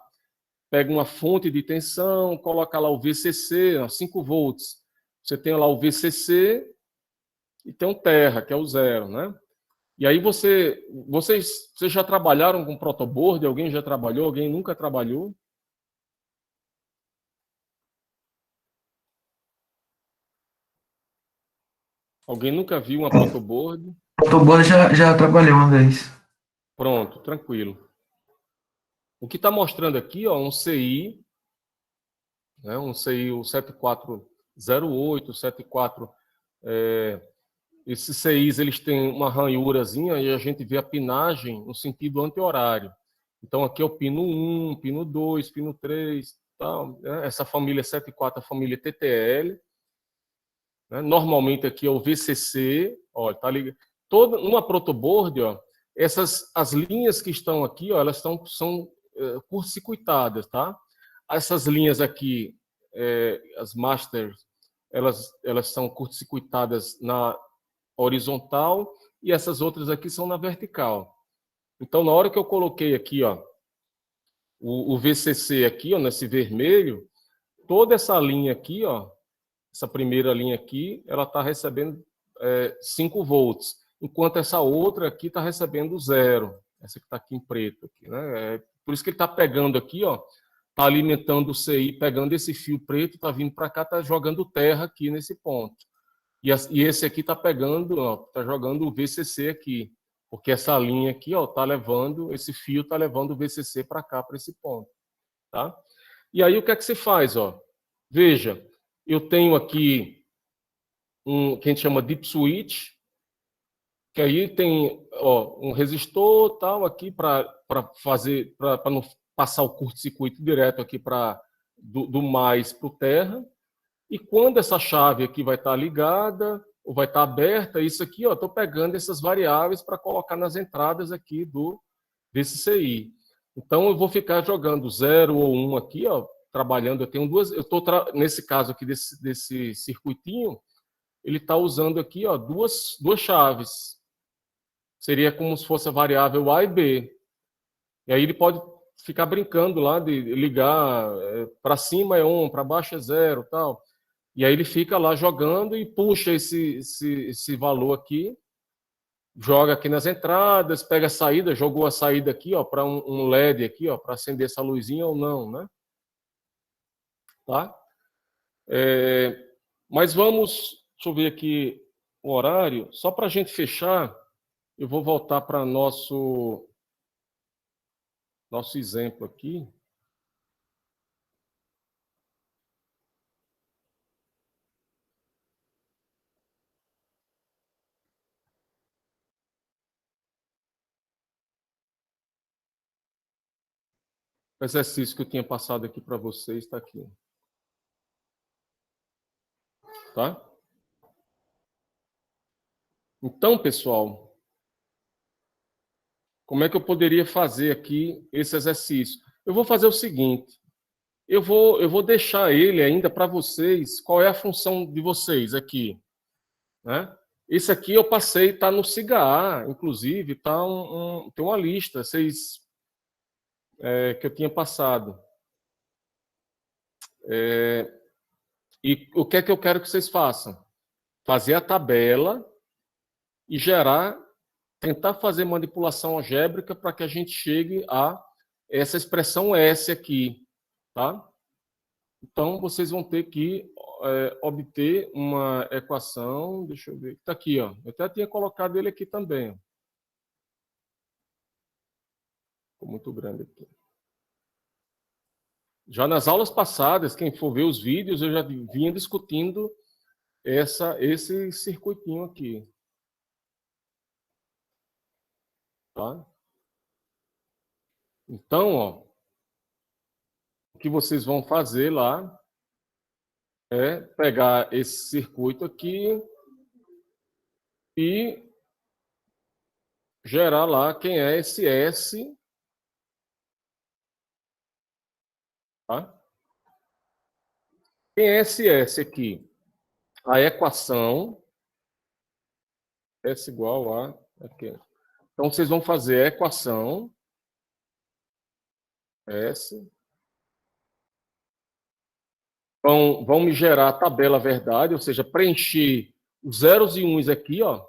pega uma fonte de tensão, coloca lá o VCC, 5 volts. Você tem lá o VCC e tem um terra, que é o 0, né? E aí vocês já trabalharam com protoboard? Alguém já trabalhou? Alguém nunca trabalhou? Alguém nunca viu uma protoboard? Protoboard já trabalhei uma vez. Pronto, tranquilo. O que está mostrando aqui, ó, um CI, né, um CI o 7408, 74. Esses CIs eles têm uma ranhurazinha e a gente vê a pinagem no sentido anti-horário. Então aqui é o pino 1, pino 2, pino 3, tal, né? Essa família 74 é a família TTL. Né? Normalmente aqui é o VCC, ó, tá ligado? Numa protoboard, ó, as linhas que estão aqui, ó, elas são curto-circuitadas, tá? Essas linhas aqui, as masters, elas são curto-circuitadas na horizontal e essas outras aqui são na vertical. Então, na hora que eu coloquei aqui, ó, o VCC aqui, ó, nesse vermelho, toda essa linha aqui, ó, essa primeira linha aqui, ela está recebendo 5 volts, enquanto essa outra aqui está recebendo 0. Essa que está aqui em preto. Aqui, né? Por isso que ele está pegando aqui, ó, está alimentando o CI, pegando esse fio preto, está vindo para cá, está jogando terra aqui nesse ponto. E esse aqui está pegando, ó, está jogando o VCC aqui, porque essa linha aqui, ó, tá levando, esse fio está levando o VCC para cá, para esse ponto. Tá? E aí o que é que você faz? Ó? Veja, eu tenho aqui que a gente chama deep switch, que aí tem, ó, um resistor tal aqui para fazer, para não passar o curto-circuito direto aqui do mais para o terra. E quando essa chave aqui vai estar ligada ou vai estar aberta, isso aqui, ó, estou pegando essas variáveis para colocar nas entradas aqui desse CI. Então eu vou ficar jogando 0 ou 1 aqui, ó, trabalhando. Eu tenho duas, eu estou nesse caso aqui desse circuitinho, ele está usando aqui, ó, duas chaves. Seria como se fosse a variável A e B. E aí ele pode ficar brincando lá de ligar para cima é 1, para baixo é 0, tal. E aí ele fica lá jogando e puxa esse valor aqui, joga aqui nas entradas, pega a saída, jogou a saída aqui, ó, para um LED aqui, ó, para acender essa luzinha ou não, né? Tá? Mas vamos, deixa eu ver aqui o horário, só para a gente fechar, eu vou voltar para nosso exemplo aqui. O exercício que eu tinha passado aqui para vocês está aqui. Tá? Então, pessoal, como é que eu poderia fazer aqui esse exercício? Eu vou fazer o seguinte, eu vou deixar ele ainda para vocês, qual é a função de vocês aqui. Né? Esse aqui eu passei, está no SIGA, inclusive, tem uma lista que eu tinha passado. E o que é que eu quero que vocês façam? Fazer a tabela e tentar fazer manipulação algébrica para que a gente chegue a essa expressão S aqui, tá? Então, vocês vão ter que obter uma equação, deixa eu ver, está aqui, ó. Eu até tinha colocado ele aqui também. Ó. Ficou muito grande aqui. Já nas aulas passadas, quem for ver os vídeos, eu já vinha discutindo esse circuitinho aqui. Tá? Então, ó, o que vocês vão fazer lá é pegar esse circuito aqui e gerar lá quem é esse S. Tá? Quem é esse S aqui? A equação S igual a... Aqui. Então, vocês vão fazer a equação S. Vão me gerar a tabela verdade, ou seja, preencher os zeros e uns aqui, ó,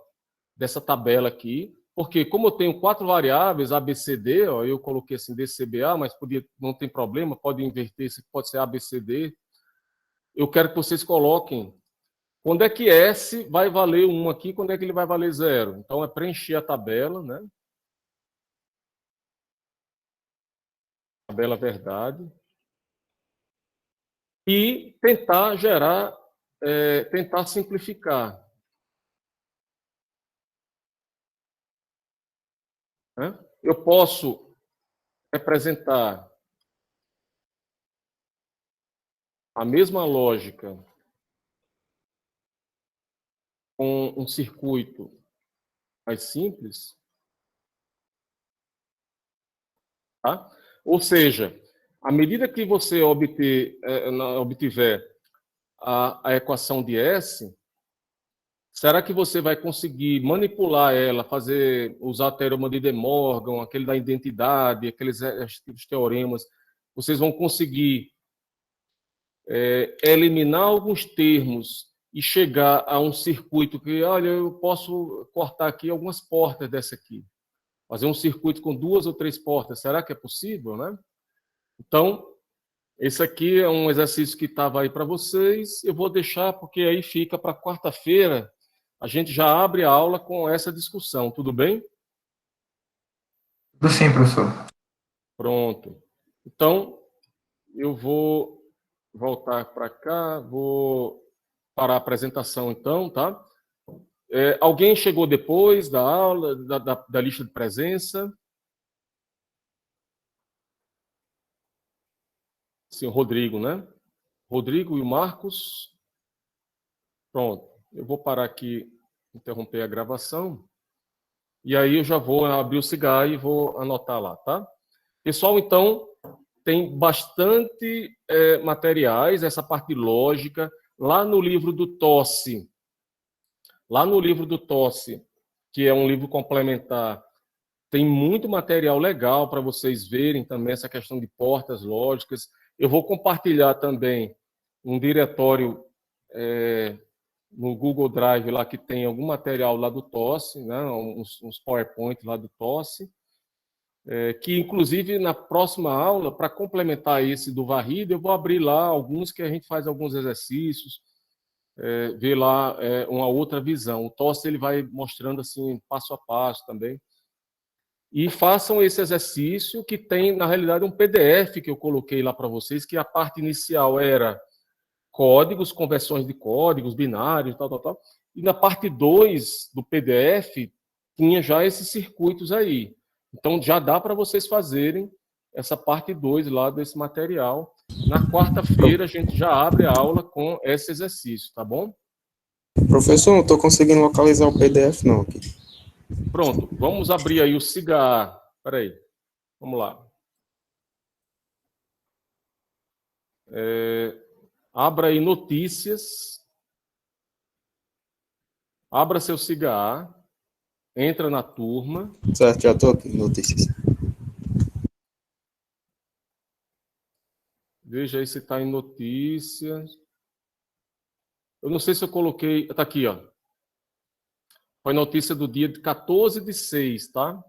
dessa tabela aqui, porque como eu tenho 4 variáveis, A, B, C, D, ó, eu coloquei assim DCBA, mas não tem problema, pode inverter, pode ser A, B, C, D. Eu quero que vocês coloquem quando é que S vai valer 1 aqui, quando é que ele vai valer 0. Então, é preencher a tabela, né? Tabela verdade. E tentar gerar, tentar simplificar. Né? Eu posso representar a mesma lógica com um circuito mais simples. Tá? Ou seja, à medida que você obtiver a equação de S, será que você vai conseguir manipular ela, usar o teorema de De Morgan, aquele da identidade, aqueles teoremas? Vocês vão conseguir eliminar alguns termos e chegar a um circuito que, olha, eu posso cortar aqui algumas portas dessa aqui. Fazer um circuito com 2 ou 3 portas. Será que é possível, né? Então, esse aqui é um exercício que estava aí para vocês. Eu vou deixar, porque aí fica para quarta-feira. A gente já abre a aula com essa discussão. Tudo bem? Tudo sim, professor. Pronto. Então, eu vou voltar para cá. Vou parar a apresentação, então, tá? Alguém chegou depois da aula, da lista de presença? Sim, o Rodrigo, né? Rodrigo e o Marcos. Pronto. Eu vou parar aqui, interromper a gravação. E aí eu já vou abrir o cigarro e vou anotar lá, tá? Pessoal, então, tem bastante materiais, essa parte lógica, lá no livro do Tosse. Lá no livro do Tosse, que é um livro complementar, tem muito material legal para vocês verem também essa questão de portas lógicas. Eu vou compartilhar também um diretório no Google Drive lá que tem algum material lá do Tosse, né? uns PowerPoint lá do Tosse, que inclusive na próxima aula, para complementar esse do varrido, eu vou abrir lá alguns que a gente faz alguns exercícios, ver lá uma outra visão. O Tosse ele vai mostrando assim passo a passo também. E façam esse exercício que tem, na realidade, um PDF que eu coloquei lá para vocês, que a parte inicial era códigos, conversões de códigos, binários, tal. E na parte 2 do PDF tinha já esses circuitos aí. Então já dá para vocês fazerem essa parte 2 lá desse material. Na quarta-feira a gente já abre a aula com esse exercício, tá bom? Professor, não estou conseguindo localizar o PDF, não. Aqui. Pronto, vamos abrir aí o cigarro. Espera aí, vamos lá. Abra aí notícias. Abra seu cigarro. Entra na turma. Certo, já estou aqui, notícias. Veja aí se está em notícias. Eu não sei se eu coloquei... Tá aqui, ó. Foi notícia do dia de 14/6, tá?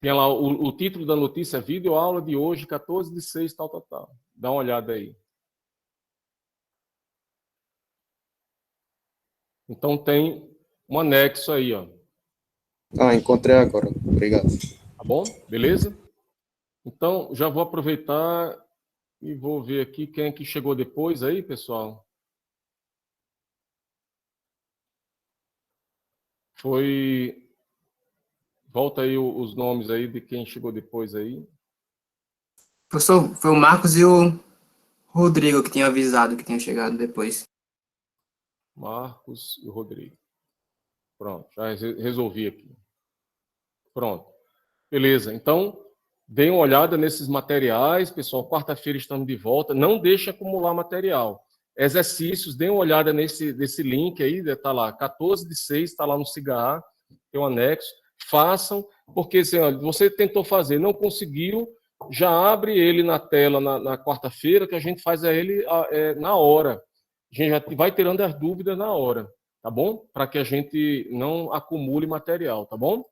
Tem lá o título da notícia, é vídeo aula de hoje, 14/6, tal, tal, tal. Dá uma olhada aí. Então tem um anexo aí, ó. Ah, encontrei agora. Obrigado. Tá bom? Beleza? Então, já vou aproveitar e vou ver aqui quem é que chegou depois aí, pessoal. Foi... Volta aí os nomes aí de quem chegou depois aí. Professor, foi o Marcos e o Rodrigo que tinham avisado que tinha chegado depois. Marcos e o Rodrigo. Pronto, já resolvi aqui. Pronto. Beleza, então, deem uma olhada nesses materiais, pessoal. Quarta-feira estamos de volta. Não deixe acumular material. Exercícios, deem uma olhada nesse link aí, está lá, 14/6, está lá no Cigarra, tem um anexo. Façam, porque assim, olha, você tentou fazer, não conseguiu, já abre ele na tela na quarta-feira, que a gente faz ele na hora. A gente já vai tirando as dúvidas na hora, tá bom? Para que a gente não acumule material, tá bom?